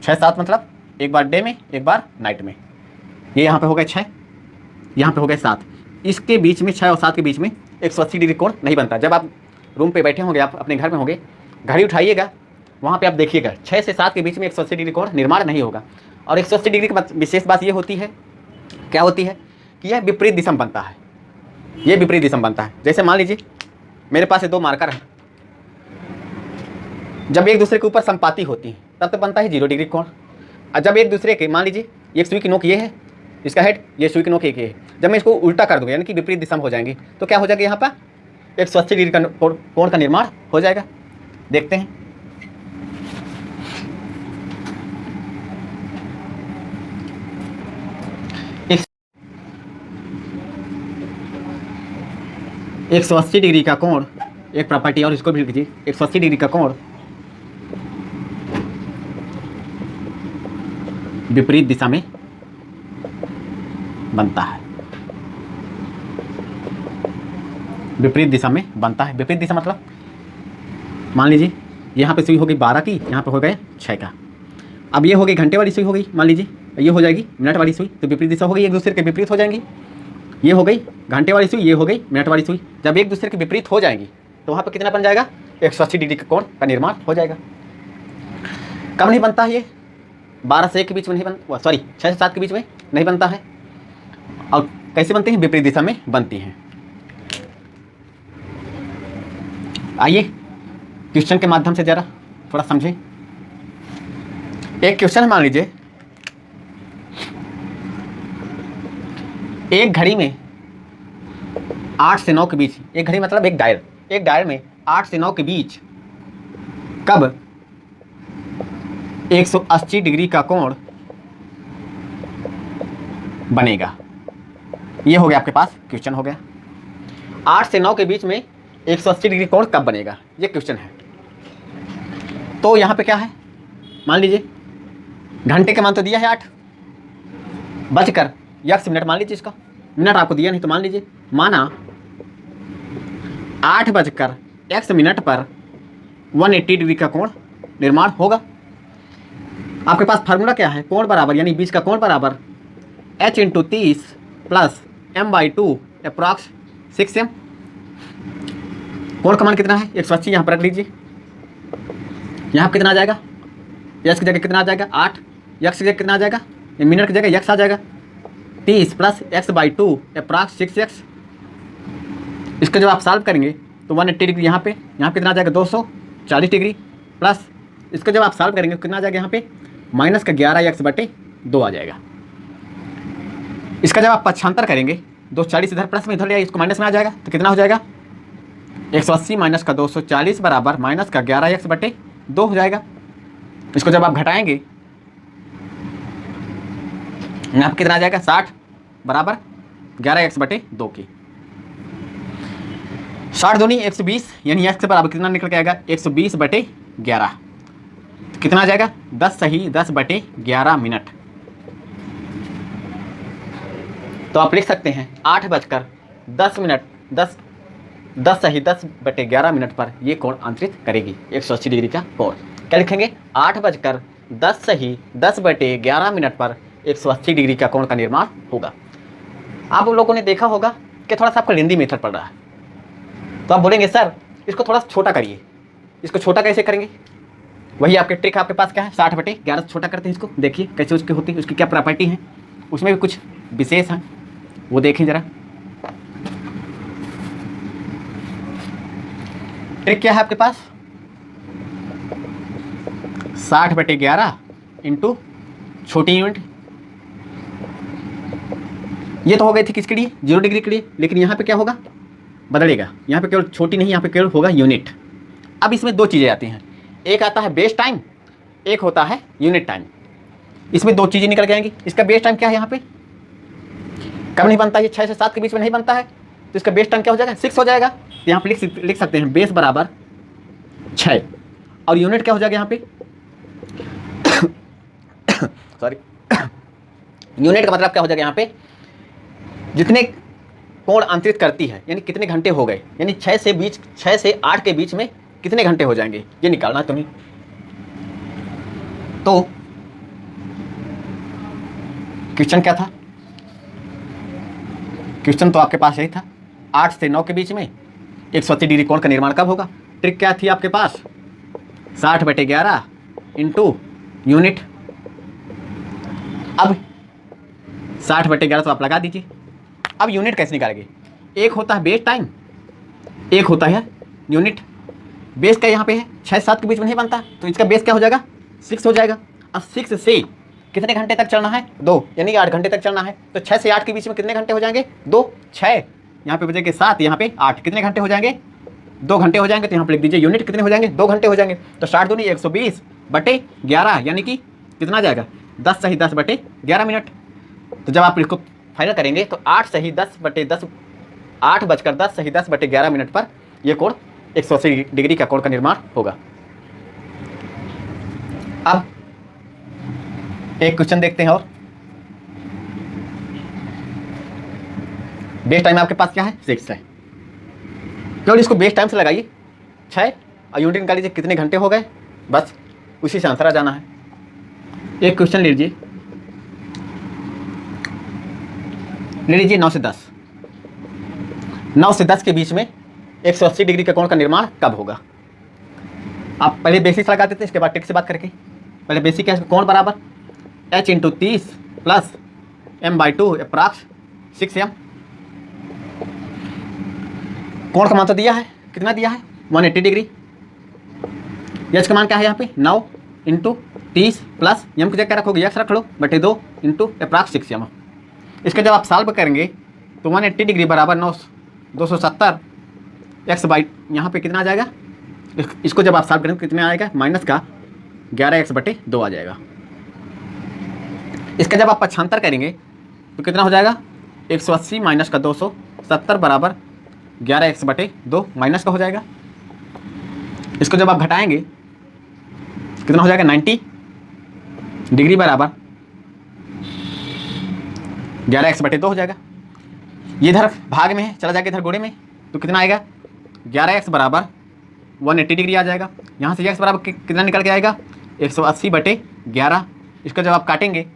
6-7 मतलब एक बार डे में एक बार नाइट में। ये यहाँ पे हो गए 6, यहाँ पे हो गए 7। इसके बीच में 6 और 7 के बीच में 180 डिग्री कोण नहीं बनता। जब आप रूम पे बैठे होंगे, आप अपने घर में होंगे, घड़ी उठाइएगा, वहाँ पे आप देखिएगा 6 से 7 के बीच में 180 डिग्री कोण निर्माण नहीं होगा। और 180 डिग्री की विशेष बात ये होती है, क्या होती है कि यह विपरीत दिशा में बनता है। ये विपरीत दिशा में बनता है। जैसे मान लीजिए मेरे पास ये 2 मार्कर हैं, जब एक दूसरे के ऊपर संपाती होती हैं तब तो बनता है 0 डिग्री कोण। और जब एक दूसरे के, मान लीजिए एक सुई की नोक ये है, इसका हेड, ये सुई की नोक एक ये है, जब मैं इसको उल्टा कर दूंगा यानी कि विपरीत दिशा में हो जाएंगी तो क्या हो जाएगा, यहाँ पर 180 डिग्री का कोण का निर्माण हो जाएगा। देखते हैं। एक 180 डिग्री का कोण, एक प्रॉपर्टी और इसको भी लिख दीजिए। 180 डिग्री का कोण विपरीत दिशा में बनता है। विपरीत दिशा में बनता है। विपरीत दिशा मतलब मान लीजिए यहाँ पे सुई हो गई 12 की, यहाँ पे हो गए 6 का। अब ये हो गई घंटे वाली सुई हो गई, मान लीजिए ये हो जाएगी मिनट वाली सुई, तो विपरीत दिशा हो गई, एक दूसरे के विपरीत हो जाएंगी। ये हो गई घंटे वाली सुई, ये हो गई मिनट वाली सुई। जब एक दूसरे के विपरीत हो जाएंगी तो वहाँ पर कितना बन जाएगा, 180 डिग्री का कोण का निर्माण हो जाएगा। कब नहीं बनता है ये, 12 से 1 के बीच में नहीं बनता, सॉरी 6 से 7 के बीच में नहीं बनता है। और कैसे बनती हैं? विपरीत दिशा में बनती हैं। आइए क्वेश्चन के माध्यम से जरा थोड़ा समझें। एक क्वेश्चन है, मान लीजिए एक घड़ी में 8 से 9 के बीच, एक घड़ी मतलब एक डायल में 8 से 9 के बीच कब 180 डिग्री का कोण बनेगा। ये हो गया आपके पास क्वेश्चन हो गया। 8 से 9 के बीच में 180 डिग्री कोण कब बनेगा, ये क्वेश्चन है। तो यहाँ पे क्या है, मान लीजिए घंटे का मान तो दिया है 8 बजकर x मिनट, मान लीजिए इसका मिनट आपको दिया नहीं तो मान लीजिए, माना 8 बजकर x मिनट पर 180 डिग्री का कोण निर्माण होगा। आपके पास फार्मूला क्या है, कोण बराबर यानी बीच का कोण बराबर h × 30 plus m/2 approx 6m। कोण का मान कितना है 180, यहाँ पर रख लीजिए। यहाँ कितना आ जाएगा, x की जगह कितना आ जाएगा 8, x की जगह कितना आ जाएगा, मिनट की जगह x आ जाएगा 30 प्लस x/2 अप्रॉक्स 6x। इसका जब आप सॉल्व करेंगे तो 180 डिग्री यहाँ पे कितना आ जाएगा 240 डिग्री, प्लस इसका जब आप सॉल्व करेंगे कितना आ जाएगा यहाँ पे माइनस का 11x/2 आ जाएगा। इसका जब आप पक्षांतर करेंगे 240 इधर प्लस में इधर ले, इसको माइनस में आ जाएगा तो कितना हो जाएगा 180 माइनस का 240 बराबर माइनस का 11x/2 हो जाएगा। इसको जब आप घटाएंगे यहाँ पे कितना आ जाएगा 60 बराबर 11x/2 की। 60 दूनी 120 यानी x बराबर कितना निकल के आएगा 120/11। कितना आ जाएगा 10 सही 10/11 मिनट। तो आप लिख सकते हैं 8 बजकर 10 मिनट 10 सही 10/11 मिनट पर ये कोण अंतरित करेगी 180 डिग्री का कोण। क्या लिखेंगे 8 बजकर 10 सही 10/11 मिनट पर 180 डिग्री का कोण का निर्माण होगा। आप लोगों ने देखा होगा कि थोड़ा सा आपका लेंदी मेथड पड़ रहा है, तो आप बोलेंगे सर इसको थोड़ा सा छोटा करिए। इसको छोटा कैसे करेंगे, वही आपके ट्रिक आपके पास क्या है 60/11 छोटा करते हैं इसको। देखिए कैसे उसकी होती है, उसकी क्या प्रॉपर्टी है, उसमें भी कुछ विशेष हैं, वो देखें जरा। ट्रिक क्या है आपके पास 60/11 इंटू छोटी यूनिट। ये तो हो गई थी किसके लिए 0 डिग्री के लिए, लेकिन यहाँ पे क्या होगा बदलेगा, यहाँ पे केवल छोटी नहीं, यहाँ पे केवल होगा यूनिट। अब इसमें दो चीज़ें आती हैं, एक आता है बेस टाइम, एक होता है यूनिट टाइम। इसमें दो चीज़ें निकल के आएंगी। इसका बेस टाइम क्या है, यहाँ पे कब नहीं बनता, ये 6 से 7 के बीच में नहीं बनता है, तो इसका बेस टाइम क्या हो जाएगा 6 हो जाएगा। तो यहाँ पे लिख सकते हैं बेस बराबर 6 और यूनिट क्या हो जाएगा यहाँ पे सॉरी यूनिट का मतलब क्या हो जाएगा यहाँ पे जितने कोण अंतरित करती है, यानी कितने घंटे हो गए, यानी 6 से 8 के बीच में कितने घंटे हो जाएंगे, ये निकालना है तुम्हें। तो क्वेश्चन क्या था, क्वेश्चन तो आपके पास यही था 8 से 9 के बीच में 180 डिग्री कोण का निर्माण कब होगा। ट्रिक क्या थी आपके पास 60/11 इंटू यूनिट। अब 60/11 तो आप लगा दीजिए। अब यूनिट कैसे निकालेंगे, एक होता है बेस टाइम, एक होता है यूनिट। बेस का यहाँ पे है 6-7 के बीच में नहीं बनता, तो इसका बेस क्या हो जाएगा 6 हो जाएगा। अब 6 से कितने घंटे तक चलना है 2, यानी 8 घंटे तक चलना है, तो 6 से 8 के बीच में कितने घंटे हो जाएंगे 2, 6 यहाँ पे बचेंगे 7, यहाँ पे 8, कितने घंटे हो जाएंगे 2 घंटे हो जाएंगे। तो यहाँ पे लिख दीजिए यूनिट कितने हो जाएंगे 2 घंटे हो जाएंगे। तो 60 दूनी 120/11 यानी कि कितना जाएगा 10 सही 10/11 मिनट। तो जब आप इसको फाइनल करेंगे तो 8 सही 10/10 8 बजकर 10 सही 10/11 मिनट पर यह कोण 180 डिग्री का कोण का निर्माण होगा। अब एक क्वेश्चन देखते हैं और बेस टाइम आपके पास क्या है 6 है, केवल इसको बेस टाइम से लगाइए 6 और यूनिट निकाल लीजिए कितने घंटे हो गए, बस उसी से आंसर आ जाना है। एक क्वेश्चन ले लीजिए 9 से 10, 9 से 10 के बीच में 180 डिग्री के कोण का निर्माण कब होगा। आप पहले बेसिक लगा देते हैं, इसके बाद ट्रिक से बात करके। पहले बेसिक है कोण बराबर h × 30 plus m/2 approx 6m। कोण का मान तो दिया है, कितना दिया है 180 डिग्री। यश का मान क्या है यहाँ पे 9 इंटू 30 प्लस यम की जगह क्या रखोगे, यक्स रख लो बटे 2 इंटू अप्रॉक्स 6 यम। इसका जब आप सॉल्व करेंगे तो 180 डिग्री बराबर 270 एक्स बाई यहाँ पे कितना आ जाएगा, इसको जब आप सॉल्व करेंगे कितना आएगा, माइनस का 11x बटे 2 आ जाएगा। इसका जब आप पक्षांतर करेंगे तो कितना हो जाएगा 180 माइनस का 270 बराबर 11x बटे 2 माइनस का हो जाएगा। इसको जब आप घटाएंगे कितना हो जाएगा 90 डिग्री बराबर 11x बटे 2 हो जाएगा। ये इधर भाग में है, चला जाएगा इधर गोड़े में तो कितना आएगा 11x बराबर 180 डिग्री आ जाएगा। यहाँ से x बराबर कितना निकल के आएगा 180 बटे 11। इसका जब आप काटेंगे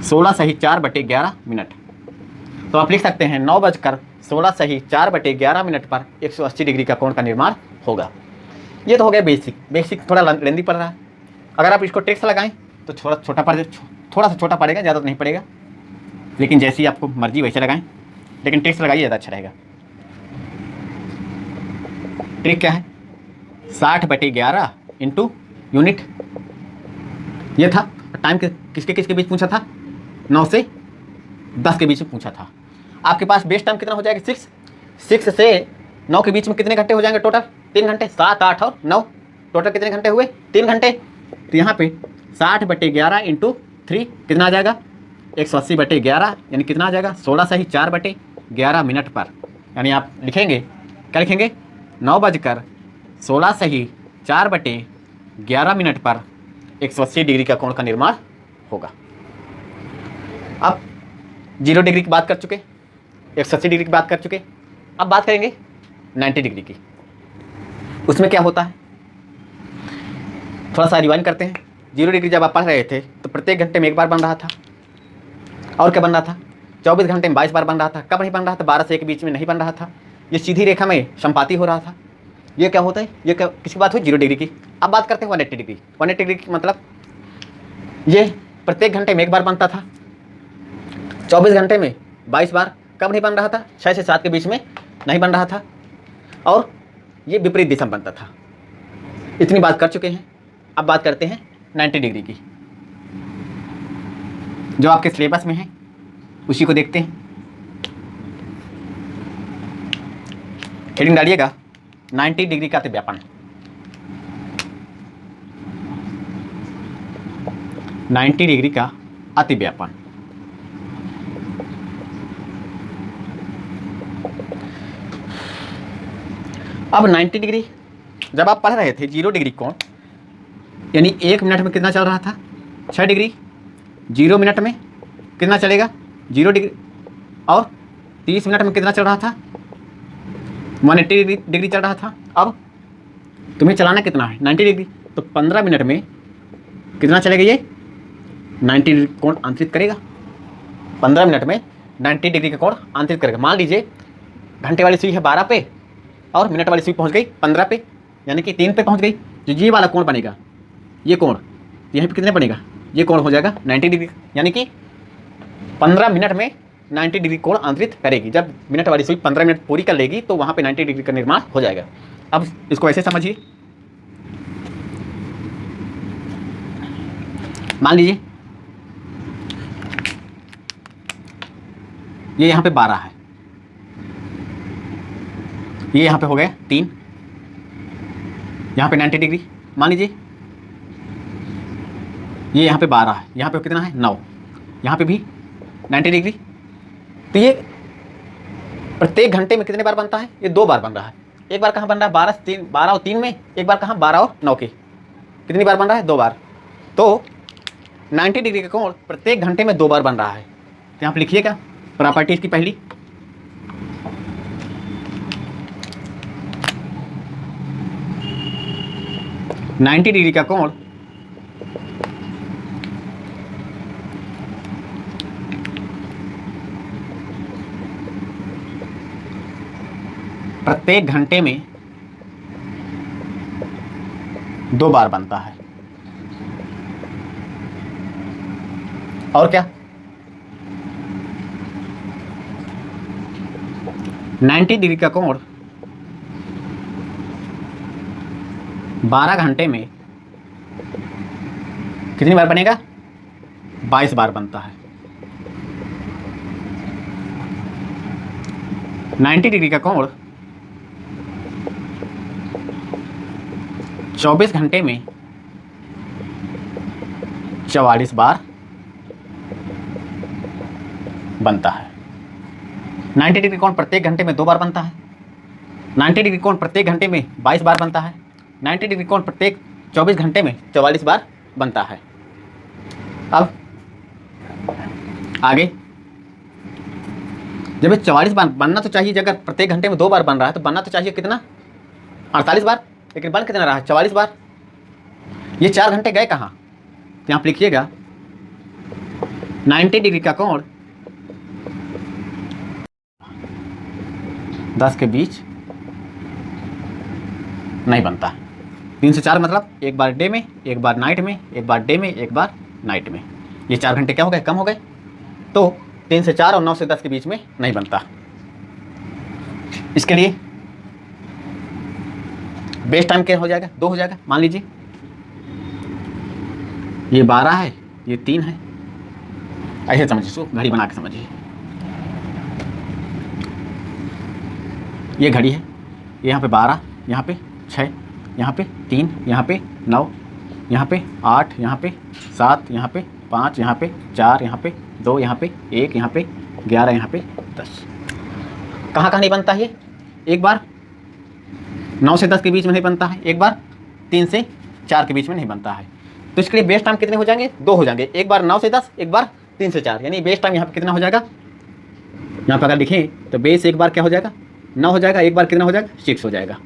सोलह सही 4 बटे 11 मिनट, तो आप लिख सकते हैं 9:16 पर 180 डिग्री का कोण का निर्माण होगा। ये तो हो गया बेसिक थोड़ा लेंदी पड़ रहा है। अगर आप इसको टेक्स्ट लगाएं तो थोड़ा सा छोटा पड़ेगा, ज़्यादा तो नहीं पड़ेगा, लेकिन जैसी आपको मर्जी वैसे लगाएं, लेकिन टेक्स्ट लगाइए ज़्यादा अच्छा रहेगा। ट्रिक क्या है 60/11 इंटू यूनिट, ये था। टाइम किसके बीच पूछा था, 9 से 10 के बीच में पूछा था। आपके पास बेस्ट टाइम कितना हो जाएगा 6 से 9 के बीच में कितने घंटे हो जाएंगे टोटल, 3 घंटे। 7, 8 और 9 टोटल कितने घंटे हुए, 3 घंटे। तो यहाँ पे 60/11 इंटू 3 कितना आ जाएगा 180/11, यानी कितना आ जाएगा 16 सही 4/11 मिनट पर। यानी आप लिखेंगे क्या लिखेंगे 9:16 सही 4/11 मिनट पर 180 डिग्री का कोण का निर्माण होगा। अब 0 डिग्री की बात कर चुके, 180 डिग्री की बात कर चुके, अब बात करेंगे 90 डिग्री की। उसमें क्या होता है थोड़ा सा रिवाइंड करते हैं। 0 डिग्री जब आप पढ़ रहे थे तो प्रत्येक घंटे में एक बार बन रहा था, और क्या बन रहा था 24 घंटे में 22 बार बन रहा था। कब नहीं बन रहा था 12 से 1 के बीच में नहीं बन रहा था। ये सीधी रेखा में संपाती हो रहा था। ये क्या होता है, ये क्या किसकी बात हुई 0 डिग्री की। अब बात करते हैं 180 डिग्री। 180 डिग्री की मतलब ये प्रत्येक घंटे में एक बार बनता था, 24 घंटे में 22 बार। कब नहीं बन रहा था 6 से 7 के बीच में नहीं बन रहा था, और ये विपरीत दिशा में बनता था। इतनी बात कर चुके हैं। अब बात करते हैं 90 डिग्री की, जो आपके सिलेबस में है उसी को देखते हैं। हेडिंग डालिएगा 90 डिग्री का अतिव्यापन। 90 डिग्री का अतिव्यापन। अब 90 डिग्री जब आप पढ़ रहे थे 0 डिग्री कोण, यानी 1 मिनट में कितना चल रहा था 6 डिग्री, 0 मिनट में कितना चलेगा 0 डिग्री, और 30 मिनट में कितना चल रहा था 180 डिग्री चल रहा था। अब तुम्हें चलाना कितना है 90 डिग्री, तो 15 मिनट में कितना चलेगा ये 90 डिग्री कोण आंतरित करेगा। 15 मिनट में 90 डिग्री का कोण आंतरित करेगा। मान लीजिए घंटे वाली सुई है 12 पे और मिनट वाली सुई पहुंच गई 15 पे, यानी कि 3 पे पहुंच गई। जो ये वाला कोण बनेगा, ये कोण यहीं पे कितने बनेगा, ये कोण हो जाएगा 90 डिग्री, यानी कि 15 मिनट में 90 डिग्री कोण आंतरित करेगी। जब मिनट वाली सुई 15 मिनट पूरी कर लेगी तो वहाँ पे 90 डिग्री का निर्माण हो जाएगा। अब इसको ऐसे समझिए, मान लीजिए ये यहाँ पे 12 है, ये यहाँ पे हो गया 3, यहाँ पे 90 डिग्री। मान लीजिए ये यहाँ पे 12 है, यहाँ पे कितना है 9, यहाँ पे भी 90 डिग्री। तो ये प्रत्येक घंटे में कितने बार बनता है, ये 2 बार बन रहा है। एक बार कहाँ बन रहा है 12 और 3 में, एक बार कहाँ 12 और 9 के। कितनी बार बन रहा है 2 बार। तो 90 डिग्री का कोण प्रत्येक घंटे में 2 बार बन रहा है। तो यहाँ पे लिखिएगा प्रॉपर्टी इसकी पहली, नाइन्टी डिग्री का कोण प्रत्येक घंटे में 2 बार बनता है। और क्या 90 डिग्री का कोण 12 घंटे में कितनी बार बनेगा? 22 बार बनता है। 90 डिग्री का कोण 24 घंटे में 44 बार बनता है। 90 डिग्री कोण प्रत्येक घंटे में 2 बार बनता है। 90 डिग्री कोण प्रत्येक घंटे में 22 बार बनता है। 90 डिग्री कोण प्रत्येक 24 घंटे में 44 बार बनता है। अब आगे, जब 44 बार बनना तो चाहिए, अगर प्रत्येक घंटे में 2 बार बन रहा है तो बनना तो चाहिए कितना? 48 बार। लेकिन बन कितना रहा है? 44 बार। ये 4 घंटे गए कहाँ? तो यहाँ पर लिखिएगा 90 डिग्री का कोण 10 के बीच नहीं बनता। 3 से 4 मतलब एक बार डे में, एक बार नाइट में, एक बार डे में, एक बार नाइट में। ये 4 घंटे क्या हो गए? कम हो गए। तो 3 से 4 और 9 से 10 के बीच में नहीं बनता। इसके लिए बेस्ट टाइम क्या हो जाएगा? 2 हो जाएगा। मान लीजिए ये 12 है, ये 3 है। ऐसे समझिए, सो घड़ी बना के समझिए। ये घड़ी है, यहाँ पे 12, यहाँ पे 6, यहाँ पे 3, यहाँ पे 9, यहाँ पे 8, यहाँ पे 7, यहाँ पे 5, यहाँ पे 4, यहाँ पे 2, यहाँ पे 1, यहाँ पे 11, यहाँ पे 10। कहाँ कहाँ नहीं बनता है? एक बार 9 से 10 के बीच में नहीं बनता है, एक बार 3 से 4 के बीच में नहीं बनता है। तो इसके लिए बेस्ट टाइम कितने हो जाएंगे? 2 हो जाएंगे। एक बार 9 से 10, एक बार 3 से 4, यानी बेस्ट टाइम यहाँ पे कितना हो जाएगा? यहाँ पर अगर लिखें तो बेस एक बार क्या हो जाएगा? 9 हो जाएगा। एक बार कितना हो जाएगा? 6 हो जाएगा।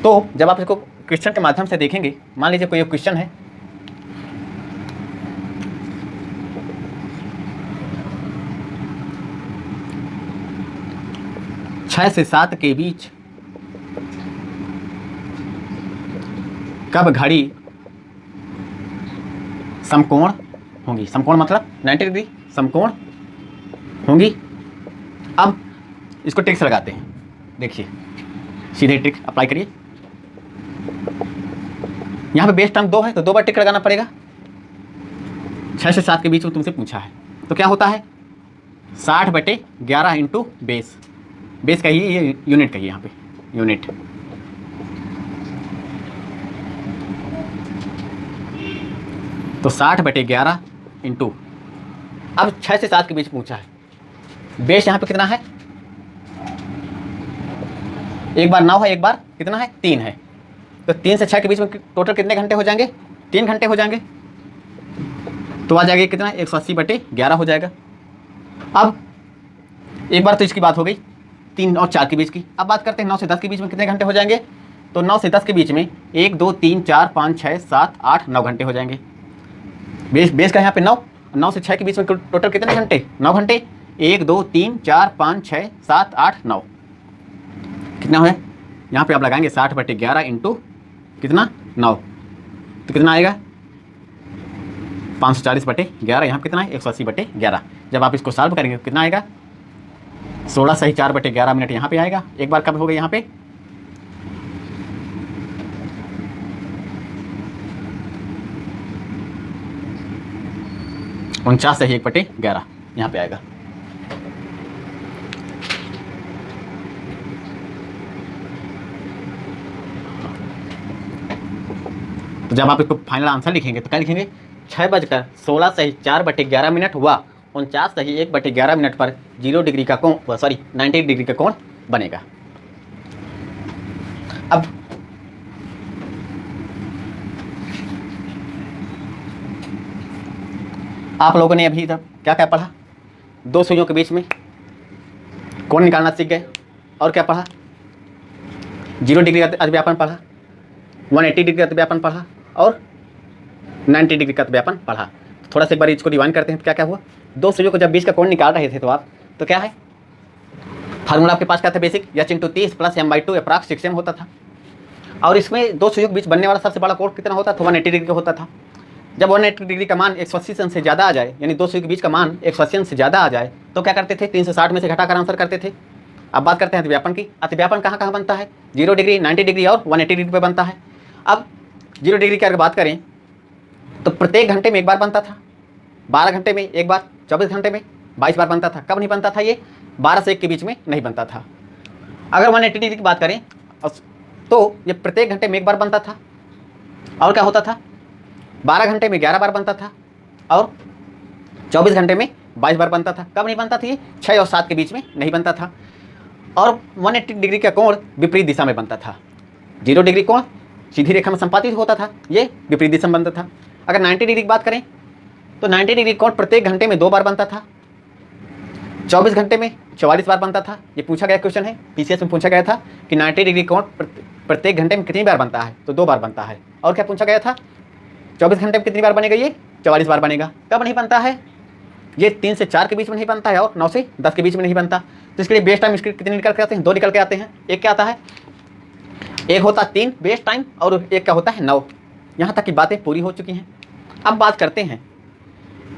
तो जब आप इसको क्वेश्चन के माध्यम से देखेंगे, मान लीजिए कोई क्वेश्चन है, छह से 7 के बीच कब घड़ी समकोण होंगी? समकोण मतलब 90 डिग्री समकोण होंगी। अब इसको ट्रिक से लगाते हैं। देखिए, सीधे ट्रिक अप्लाई करिए। यहाँ पे बेस्ट टाइम 2 है तो 2 बार ट्रिक लगाना पड़ेगा। 6 से 7 के बीच में तुमसे पूछा है तो क्या होता है? 60/11 इंटू बेस। बेस कहिए, ये यूनिट कहिए, यहाँ पे यूनिट। तो 60/11 इंटू, अब 6 से 7 के बीच पूछा है। बेस यहाँ पे कितना है? एक बार 9 है, एक बार कितना है? 3 है। तो 3 से 6 के बीच में टोटल कितने घंटे हो जाएंगे? 3 घंटे हो जाएंगे। तो आ जाएगा कितना? 180/11 हो जाएगा। अब एक बार तो इसकी बात हो गई 3 और 4 के बीच की। अब बात करते हैं 9 से 10 के बीच में कितने घंटे हो जाएंगे। तो 9 से 10 के बीच में 1 2 3 4 5 6 7 8 9 घंटे हो जाएंगे। बेस का यहाँ पे 9, 9 से 6 के बीच में टोटल कितने घंटे? 9 घंटे। 1 2 3 4 5 6 7 8 9 कितना है? यहाँ पे आप लगाएंगे 60/11 इंटू कितना? 9। तो कितना आएगा? 540/11। यहाँ पे कितना है? 180/11। जब आप इसको सॉल्व करेंगे तो कितना आएगा? 16 सही 4/11 मिनट यहाँ पे आएगा। एक बार कब हो गया? यहाँ पे 49 सही 1/11 यहाँ पे आएगा। तो जब आप इसको फाइनल आंसर लिखेंगे तो क्या लिखेंगे? 6:16 सही 4/11 मिनट हुआ 49 सही 1/11 मिनट पर 0 डिग्री का कोण, 90 डिग्री का कोण बनेगा। अब आप लोगों ने अभी तक क्या क्या पढ़ा? 2 सुइयों के बीच में कोण निकालना सीख गए। और क्या पढ़ा? 0 डिग्री का अतिव्यापन पढ़ा, 180 डिग्री का अतिव्यापन पढ़ा और 90 डिग्री का अतिव्यापन पढ़ा। थोड़ा सा एक बार इसको रिवाइंड करते हैं तो क्या क्या हुआ। 2 सुइयों को जब बीच का कोण निकाल रहे थे तो आप तो क्या है फार्मूला आपके पास क्या था? Basic h/30 + m/2 approx 6m होता था। और इसमें 2 सुइयों के बीच बनने वाला सबसे बड़ा कोण कितना होता था? 180 डिग्री का होता था। जब 180 डिग्री का मान 180 अंश से ज़्यादा आ जाए, यानी 2 सुइयों के बीच का मान 180 अंश से ज़्यादा आ जाए तो क्या करते थे? 360 में से घटाकर आंसर करते थे। अब बात करते हैं अतिव्यापन की। अतिव्यापन कहाँ कहाँ बनता है? 0 डिग्री, 90 डिग्री और 180 डिग्री पे बनता है। अब 0 डिग्री की अगर बात करें तो प्रत्येक घंटे में एक बार बनता था, 12 घंटे में एक बार, 24 घंटे में 22 बार बनता था। कब नहीं बनता था ये? 12 से 1 के बीच में नहीं बनता था। अगर 180 डिग्री की बात करें तो ये प्रत्येक घंटे में एक बार बनता था। और क्या होता था? 12 घंटे में 11 बार बनता था और 24 घंटे में 22 बार बनता था। कब नहीं बनता था ये? 6 और 7 के बीच में नहीं बनता था। और 180 डिग्री का कोण विपरीत दिशा में बनता था। 0 डिग्री कोण सीधी रेखा में संपातित होता था, ये विपरीत दिशा में बनता था। अगर 90 डिग्री की बात करें तो 90 डिग्री कोण प्रत्येक घंटे में 2 बार बनता था, 24 घंटे में 44 बार बनता था। ये पूछा गया क्वेश्चन है, पीसीएस में पूछा गया था कि 90 डिग्री कोण प्रत्येक घंटे में कितनी बार बनता है? तो 2 बार बनता है। और क्या पूछा गया था? 24 घंटे में कितनी बार बनेगा? ये 44 बार बनेगा। कब नहीं बनता है? ये 3 से 4 के बीच में नहीं बनता है और 9 से 10 के बीच में नहीं बनता। तो इसके लिए बेस टाइम इसके कितने निकल के आते हैं? 2 निकल के आते हैं। एक क्या आता है? एक होता है 3 बेस टाइम और एक क्या होता है 9। यहाँ तक की बातें पूरी हो चुकी हैं। अब बात करते हैं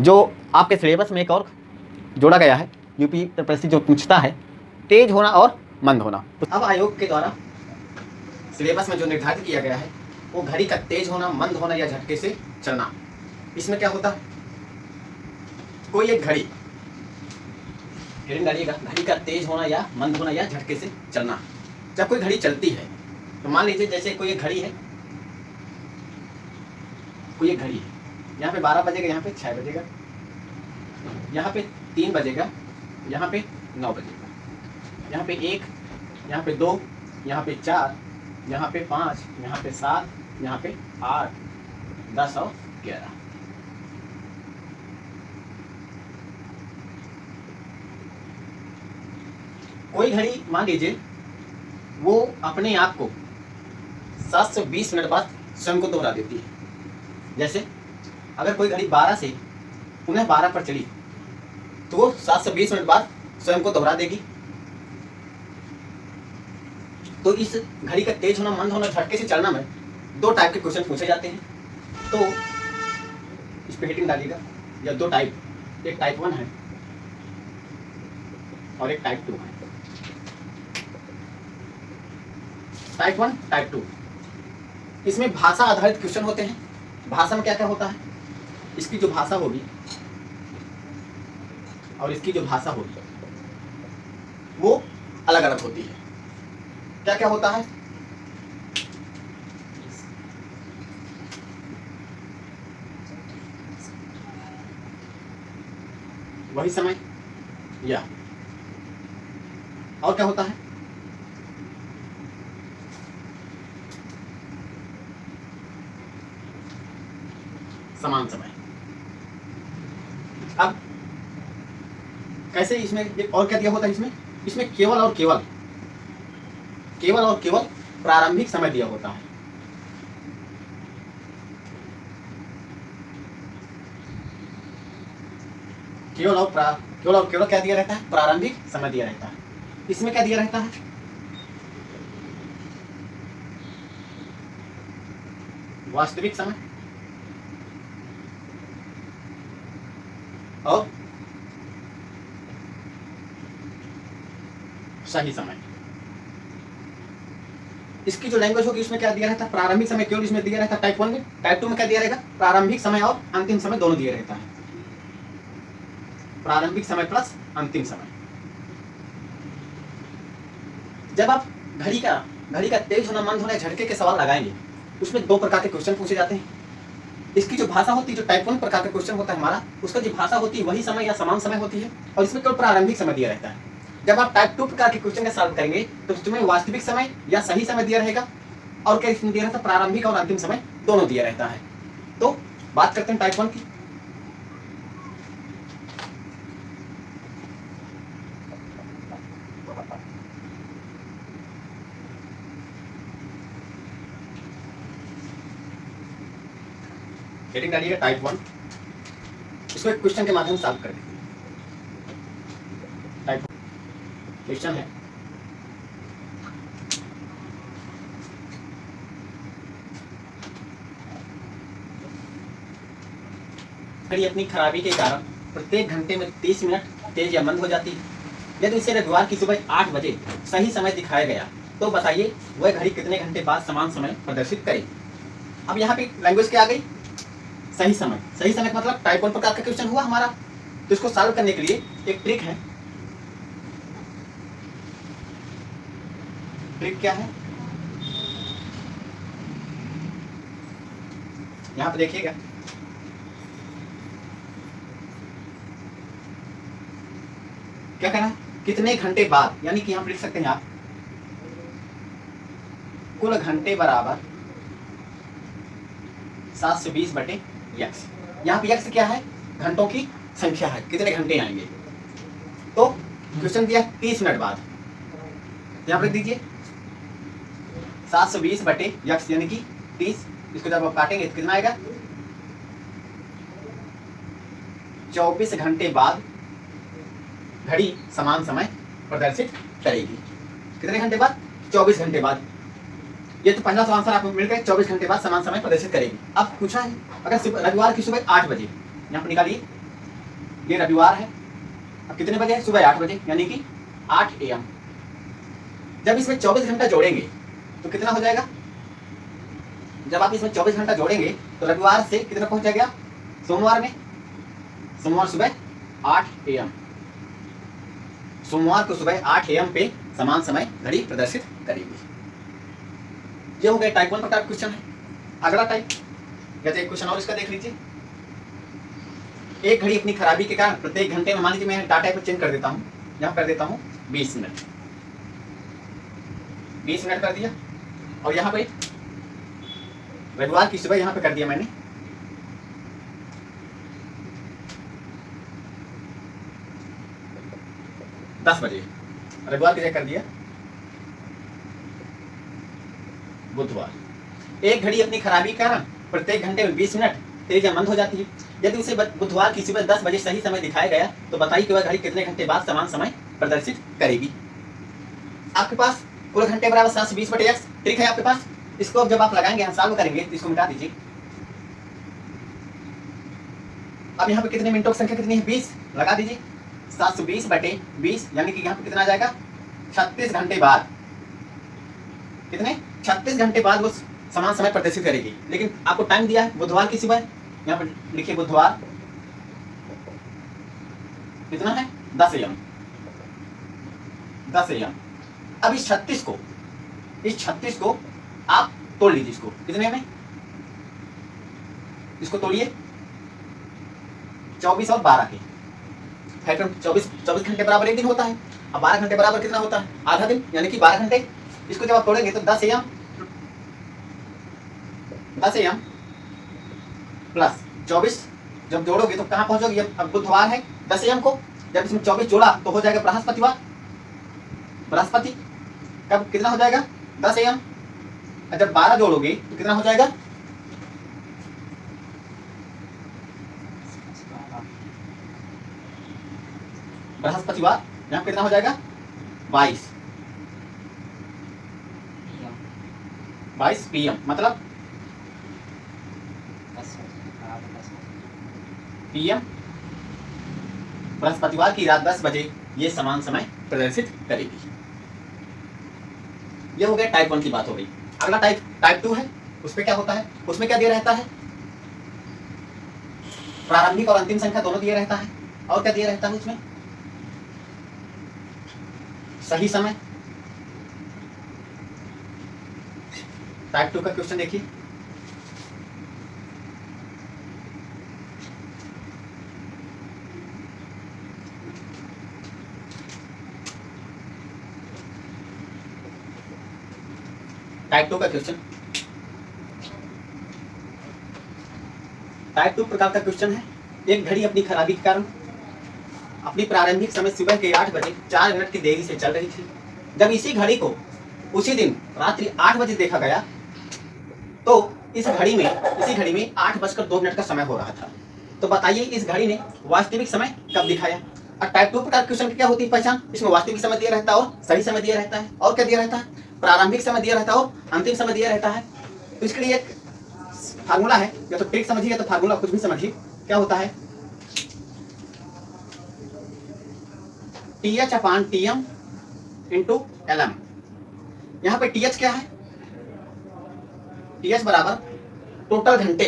जो आपके सिलेबस में एक और जोड़ा गया है, यूपी प्रसिद्ध जो पूछता है, तेज होना और मंद होना। अब आयोग के द्वारा सिलेबस में जो निर्धारित किया गया है वो घड़ी का तेज होना, मंद होना या झटके से चलना। इसमें क्या होता है? कोई एक घड़ी डालिएगा, घड़ी का तेज होना या मंद होना या झटके से चलना। जब कोई घड़ी चलती है तो मान लीजिए जैसे कोई एक घड़ी है, कोई एक घड़ी है, यहाँ पे 12 बजेगा, यहाँ पे 6 बजेगा, यहाँ पे 3 बजेगा, यहाँ पे 9 बजेगा, यहाँ पे 1, यहाँ पे 2, यहाँ पे 4, यहाँ पे 5, यहाँ पे 7, यहाँ पे 8, 10 और 11। कोई घड़ी मान लीजिए वो अपने आप को 720 मिनट बाद स्वयं को दोहरा देती है। जैसे अगर कोई घड़ी 12 से पुनः 12 पर चली तो वो 720 मिनट बाद स्वयं को दोहरा देगी। तो इस घड़ी का तेज होना, मंद होना, झटके से चलना में 2 टाइप के क्वेश्चन पूछे जाते हैं। तो इस पे हेडिंग डालिएगा, या 2 टाइप, एक टाइप 1 है और एक टाइप 2 है। टाइप 1, टाइप 2, इसमें भाषा आधारित क्वेश्चन होते हैं। भाषा में क्या क्या होता है? इसकी जो भाषा होगी और इसकी जो भाषा होगी वो अलग अलग होती है। क्या क्या होता है? वही समय या और क्या होता है? समान समय। अब कैसे इसमें एक और क्या दिया होता है? इसमें केवल और केवल प्रारंभिक समय दिया होता है। केवल और क्या दिया रहता है? प्रारंभिक समय दिया रहता है। इसमें क्या दिया रहता है? वास्तविक समय और सही समय। इसकी जो लैंग्वेज होगी इसमें क्या दिया रहता है? प्रारंभिक समय केवल इसमें दिया रहता है टाइप 1 में। टाइप 2 में क्या दिया रहेगा? प्रारंभिक समय और अंतिम समय दोनों दिया रहता है। प्रारंभिक समय प्लस अंतिम समय। जब आप घड़ी का तेज होना, मंद होना, झटके के सवाल लगाएंगे उसमें 2 प्रकार के क्वेश्चन पूछे जाते हैं। इसकी जो भाषा होती है, जो टाइप 1 प्रकार का क्वेश्चन होता है हमारा, उसका जो भाषा होती है वही समय या समान समय होती है और इसमें केवल प्रारंभिक समय दिया रहता है। जब आप टाइप 2 प्रकार के क्वेश्चन का सॉल्व करेंगे तो उसमें वास्तविक समय या सही समय दिया रहेगा और क्या इसमें दिया रहता है? प्रारंभिक और अंतिम समय दोनों दिया रहता है। तो बात करते हैं टाइप 1 की। हेडिंग डालिएगा टाइप 1, इसको एक क्वेश्चन के माध्यम से सॉल्व कर देंगे। टाइप क्वेश्चन है, घड़ी अपनी खराबी के कारण प्रत्येक घंटे में 30 मिनट तेज या मंद हो जाती है। यदि इसे रविवार की सुबह 8 बजे सही समय दिखाया गया तो बताइए वह घड़ी कितने घंटे बाद समान समय प्रदर्शित करे। अब यहाँ पे लैंग्वेज क्या आ गई, सही समय। सही समय का मतलब टाइप 1 प्रकार का क्वेश्चन हुआ हमारा। तो इसको सॉल्व करने के लिए एक ट्रिक है। ट्रिक क्या है, यहाँ पे देखिएगा, क्या कहना है, कितने घंटे बाद, यानी कि यहाँ पे लिख सकते हैं आप कुल घंटे बराबर 720 बटे यक्स। यहाँ पे यक्स क्या है, घंटों की संख्या है, कितने घंटे आएंगे। तो क्वेश्चन दिया 30 मिनट बाद, यहाँ पर लिख दीजिए 720 बटे यक्स यानी कि 30। इसको जब आप काटेंगे तो कितना आएगा, 24 घंटे बाद घड़ी समान समय प्रदर्शित करेगी। कितने घंटे बाद, 24 घंटे बाद। ये तो पहला आंसर आपको मिल गया, 24 घंटे बाद समान समय प्रदर्शित करेगी। अब पूछा है अगर रविवार की सुबह 8 बजे, यहाँ पर निकालिए, ये रविवार है, अब कितने बजे है, सुबह 8 बजे यानी कि 8 AM। जब इसमें 24 घंटा जोड़ेंगे तो कितना हो जाएगा, जब आप इसमें 24 घंटा जोड़ेंगे तो रविवार से कितना पहुंच जाएगा, सोमवार में, सोमवार सुबह 8 AM। सोमवार को सुबह 8 AM पे समान समय घड़ी प्रदर्शित करेगी। ये हो गया टाइप 1 प्रकार क्वेश्चन है। अगला टाइप, जैसे एक क्वेश्चन और इसका देख लीजिए। एक घड़ी अपनी खराबी के कारण प्रत्येक घंटे में, मान लीजिए मैं डाटा को चेंज कर देता हूँ, यहाँ कर देता हूँ 20 मिनट, 20 मिनट कर दिया, और यहाँ पे रविवार की सुबह यहाँ पे कर दिया मैंने 10 बजे, रविवार की जगह कर दिया बुधवार। एक घड़ी अपनी खराबी के कारण प्रत्येक घंटे में 20 मिनट तेज या मंद हो जाती है। यदि उसे बुधवार की सुबह 10 बजे सही समय दिखाया गया तो बताइए कि वह घड़ी कितने घंटे बाद समान समय प्रदर्शित करेगी। आपके पास कुल घंटे बराबर 720 बटे x ट्रिक है आपके पास। इसको जब आप लगाएंगे, हम सॉल्व करेंगे तो इसको मिटा दीजिए। अब यहाँ पे कितने मिनटों की संख्या कितनी है, 20, लगा दीजिए 720 बटे 20 यानी कि यहाँ पे कितना आ जाएगा, 36 घंटे बाद। कितने, 36 घंटे बाद वो समान समय प्रदर्शित करेगी। लेकिन आपको टाइम दिया है बुधवार की सुबह, यहाँ पर लिखिए बुधवार कितना है, 10 AM, 10 AM। अब इस 36 को आप तोड़ लीजिए, इसको कितने में, इसको तोड़िए 24 और 12 के, 24 घंटे बराबर एक दिन होता है। अब 12 घंटे बराबर कितना होता है, आधा दिन, यानी कि 12 घंटे। इसको जब आप तोड़ेंगे तो 10 AM प्लस 24 जब जोड़ोगे तो कहां पहुंचोगे, अब बुधवार है 10 AM को, जब इसमें 24 जोड़ा तो हो जाएगा बृहस्पतिवार। बृहस्पति कब कितना हो जाएगा, 10 AM। जब 12 जोड़ोगे तो कितना हो जाएगा, बृहस्पतिवार, यहाँ कितना हो जाएगा 22 PM, मतलब PM बृहस्पतिवार की रात 10 बजे ये समान समय प्रदर्शित करेगी। ये हो गया टाइप 1 की बात हो गई। अगला टाइप 2 है। उसमें क्या होता है, उसमें क्या दिया रहता है, प्रारंभिक और अंतिम संख्या दोनों दिया रहता है। और क्या दिया रहता है उसमें, सही समय। टाइप 2 का क्वेश्चन देखिए, टाइप 2 का क्वेश्चन, टाइप 2 प्रकार का क्वेश्चन है। एक घड़ी अपनी खराबी के कारण अपनी प्रारंभिक समय सुबह के 8 बजे 4 मिनट की देरी से चल रही थी। जब इसी घड़ी को उसी दिन रात्रि 8 बजे देखा गया तो इसी घड़ी में 8:02 का समय हो रहा था। तो बताइए इस घड़ी ने वास्तविक समय कब दिखाया। और टाइप 2 प्रकार क्वेश्चन की क्या होती है पहचान, इसमें वास्तविक समय दिया रहता है और सही समय दिया रहता है। और क्या दिया रहता है, प्रारंभिक समय दिया रहता है और अंतिम समय दिया रहता है। तो इसके लिए एक फार्मूला है, या तो ट्रिक समझिए या तो फार्मूला कुछ भी समझिए। क्या होता है, TH अपान TM इंटू LM। यहाँ पे TH क्या है? TH बराबर टोटल घंटे,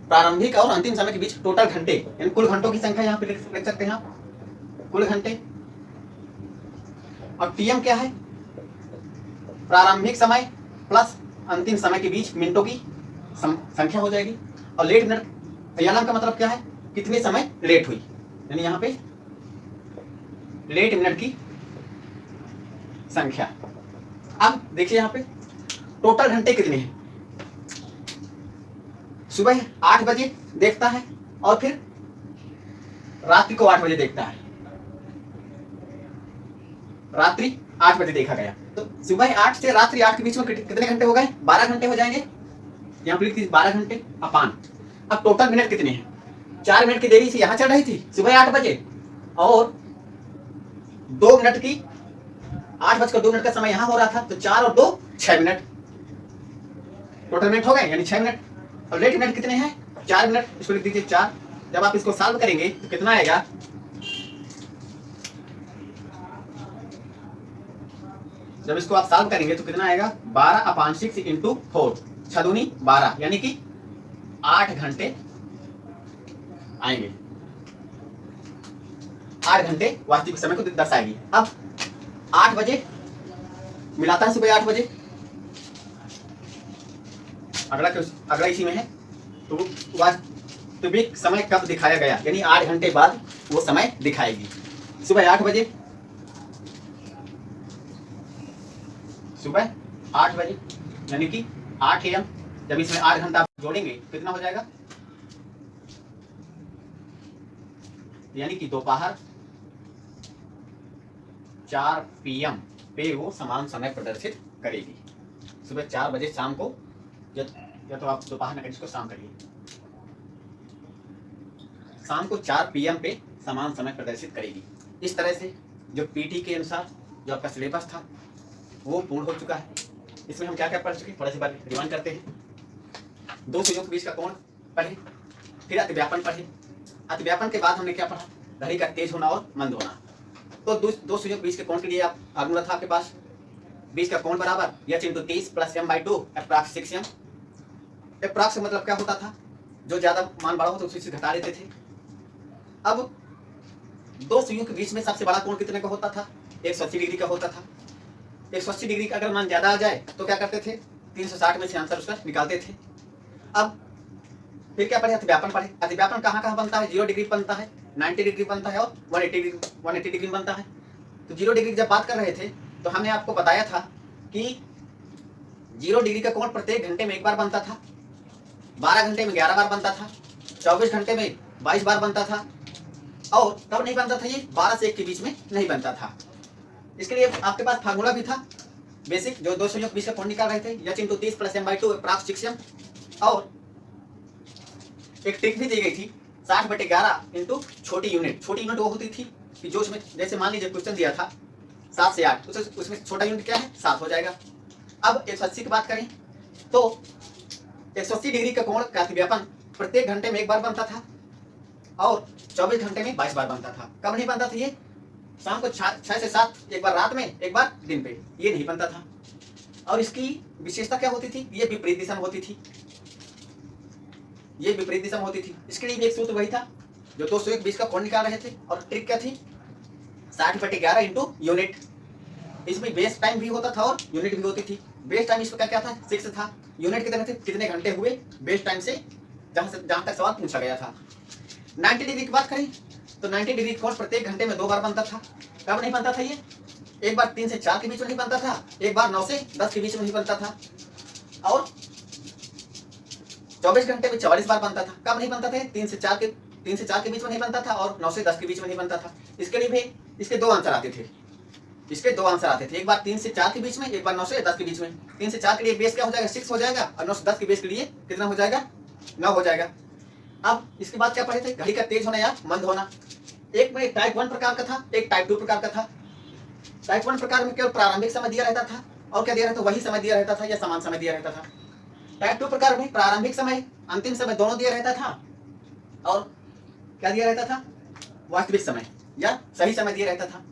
प्रारंभिक और अंतिम समय के बीच टोटल घंटे, यानी कुल घंटों की संख्या यहाँ पे लिख सकते हैं आप, कुल घंटे। और TM क्या है? प्रारंभिक समय प्लस अंतिम समय के बीच मिनटों की संख्या हो जाएगी। और लेट मिनट, LM का मतलब क्या है? कितने समय लेट हुई, यानी यहाँ पे लेट मिनट की संख्या। अब देखिए यहाँ पे टोटल घंटे कितने हैं। सुबह 8 बजे देखता है और फिर रात्रि को 8 बजे देखता है। रात्रि 8 बजे देखा गया, तो सुबह 8 से रात्रि 8 के बीच में कितने घंटे हो गए? 12 घंटे हो जाएंगे। यहाँ पे लिख दीजिए 12 घंटे अपान। अब टोटल मिनट कितने हैं? 4 मिनट की देरी से यहाँ चल रही थी सुबह 8 बजे, और 2 मिनट की 8:02 का समय यहाँ हो रहा था, तो 4 और 2 6 मिनट टोटल मिनट हो गए, यानी 6 मिनट। और लेट मिनट कितने हैं? 4 मिनट, इसको लिख दीजिए 4। जब आप इसको सॉल्व करेंगे तो कितना आएगा? जब इसको आप सॉल्व करेंगे तो कितना आएगा? 12/6 इंटू 4, 6 दूनी 12, यानी कि 8 घंटे आएंगे। 8 घंटे वास्तविक समय को दर्शाएगी। अब 8 बजे मिलाता है, सुबह 8 बजे, अगला इसी में है, तो वास्तविक समय कब दिखाया गया, यानी 8 घंटे बाद वो समय दिखाएगी। सुबह 8 बजे, सुबह 8 बजे यानी कि 8 AM। जब इसमें 8 घंटा आप जोड़ेंगे कितना हो जाएगा? यानी कि दोपहर 4 PM पे वो समान समय प्रदर्शित करेगी। सुबह 4 बजे शाम को, या तो आप दोपहर में इसको शाम करिए, शाम को 4 PM पे समान समय प्रदर्शित करेगी। इस तरह से जो PT के अनुसार जो आपका सिलेबस था वो पूर्ण हो चुका है। इसमें हम क्या क्या पढ़ चुके, थोड़ा सी बार रिवाइंड करते हैं। 2 सुयों के बीच का कोण पढ़े, फिर अतिव्यापन पढ़े। अतिव्यापन के बाद हमने क्या पढ़ा? घड़ी का तेज होना और मंद होना। तो 2 सुयों के बीच के कोण के लिए आप फार्मूला था आपके पास, बीच का कोण बराबर h × 30 + m/2 approx 6m। Approx मतलब क्या होता था? जो ज्यादा मान बड़ा हो तो उसी से घटा देते थे। अब 2 सुयों के बीच में सबसे बड़ा कोण कितने का होता था? 180 डिग्री का होता था। 180 डिग्री का अगर मान ज्यादा आ जाए तो क्या करते थे? 360 में से आंसर उसका निकालते थे। अब फिर क्या पढ़े? अतिव्यापन पढ़े। अतिव्यापन कहाँ कहाँ बनता है? 0 डिग्री बनता है, 90 डिग्री बनता है और 180 डिग्री बनता है। तो 0 डिग्री जब बात कर रहे थे तो हमने आपको बताया था कि 0 डिग्री का कोण प्रत्येक घंटे में 1 बार बनता था, 12 घंटे में 11 बार बनता था, 24 घंटे में 22 बार बनता था, और कब नहीं बनता था? ये 12 से 1 के बीच में नहीं बनता था। इसके लिए आपके पास फार्मूला भी था बेसिक, जो 2 सुयों के बीच का कोण निकाल रहे थे, h × 30 + m/2 अप्रॉक्स 6m। और एक ट्रिक भी दी गई थी, 60/11 इंटू छोटी यूनिट। छोटी यूनिट वो होती थी कि जो उसमें, जैसे मान लीजिए क्वेश्चन दिया था 7 से 8, उसमें छोटा यूनिट क्या है? 7 हो जाएगा। अब 180 की बात करें तो 180 डिग्री का कोण का अतिव्यापन प्रत्येक घंटे में 1 बार बनता था और 24 घंटे में 22 बार बनता था। कब नहीं बनता था? ये शाम को 6 से 7, 1 बार रात में, 1 बार दिन पे, ये नहीं बनता था। और इसकी विशेषता क्या होती थी? ये विपरीत दिशा में होती थी, ये विपरीत दिशा में होती थी। इसके लिए भी एक सूत्र वही था जो 2 सुयों के बीच का कोण निकाल रहे थे, और ट्रिक क्या थी? 60/11 इंटू यूनिट। इसमें बेस टाइम भी होता था और यूनिट भी होती थी। बेस टाइम इसमें क्या था? 6 था। यूनिट कितने थे? कितने घंटे हुए बेस टाइम से, जहां तक सवाल पूछा गया था। 90 डिग्री की बात करें तो 90 डिग्री कोण प्रत्येक घंटे में 2 बार बनता था। कब नहीं बनता था? ये 1 बार 3 से 4 के बीच में नहीं बनता था, 1 बार 9 से 10 के बीच में नहीं बनता था, और 24 घंटे में 44 बार बनता था। कब नहीं बनता था? 3 से 4 के बीच में नहीं बनता था, और 9 से 10 के बीच में नहीं बनता था। इसके लिए भी इसके 2 आंसर आते थे, एक बार 3 से 4 के बीच में, एक बार 9 से 10 के बीच में। 3 से 4 के लिए बेस क्या हो जाएगा? 6 हो जाएगा, और 9 से 10 के बेस के लिए कितना हो जाएगा? 9 हो जाएगा। अब इसके बाद क्या पढ़े थे? घड़ी का तेज होना या मंद होना। एक में टाइप 1 प्रकार का था, एक टाइप 2 प्रकार का था। टाइप 1 प्रकार में केवल प्रारंभिक समय दिया रहता था, और क्या दिया रहता? वही समय दिया रहता था या समान समय दिया रहता था। टाइप 2 प्रकार में प्रारंभिक समय, अंतिम समय दोनों दिया रहता था, और क्या दिया रहता था? वास्तविक समय या सही समय दिया रहता था।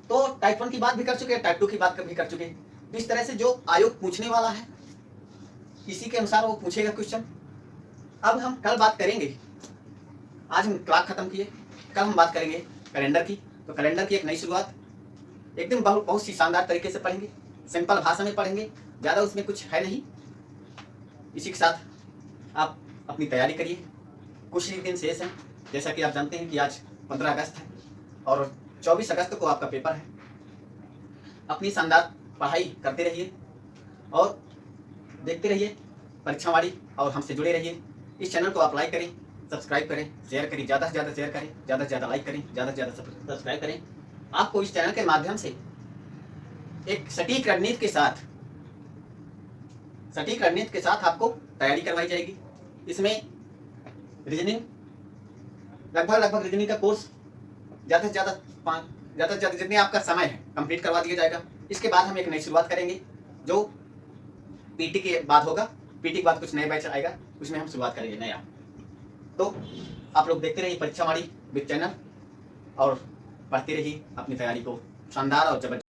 तो टाइप 1 की बात भी कर चुके हैं, टाइप 2 की बात भी कर चुके हैं। तो इस तरह से जो आयोग पूछने वाला है इसी के अनुसार वो पूछेगा क्वेश्चन। अब हम कल बात करेंगे, आज हम क्लास खत्म किए, कल हम बात करेंगे कैलेंडर की। तो कैलेंडर की एक नई शुरुआत एकदम बहुत सी शानदार तरीके से पढ़ेंगे, सिंपल भाषा में पढ़ेंगे, ज़्यादा उसमें कुछ है नहीं। इसी के साथ आप अपनी तैयारी करिए, कुछ ही दिन शेष हैं। जैसा कि आप जानते हैं कि आज 15 अगस्त है और 24 अगस्त को आपका पेपर है। अपनी शानदार पढ़ाई करते रहिए और देखते रहिए परीक्षावाड़ी और हमसे जुड़े रहिए। इस चैनल को आप लाइक करें, सब्सक्राइब करें, शेयर करें, ज़्यादा से ज़्यादा शेयर करें, ज़्यादा से ज़्यादा लाइक करें, ज़्यादा से ज़्यादा सब्सक्राइब करें। आपको इस चैनल के माध्यम से एक सटीक रणनीति के साथ आपको तैयारी करवाई जाएगी। इसमें रीजनिंग लगभग रीजनिंग का कोर्स ज़्यादा से ज़्यादा जितने आपका समय है कंप्लीट करवा दिया जाएगा। इसके बाद हम एक नई शुरुआत करेंगे जो पीटी के बाद होगा। पीटी के बाद कुछ नए बैच आएगा, उसमें हम शुरुआत करेंगे नया। तो आप लोग देखते रहिए परीक्षावाड़ी विद चैनल और पढ़ते रहिए, अपनी तैयारी को शानदार और जबरदस्त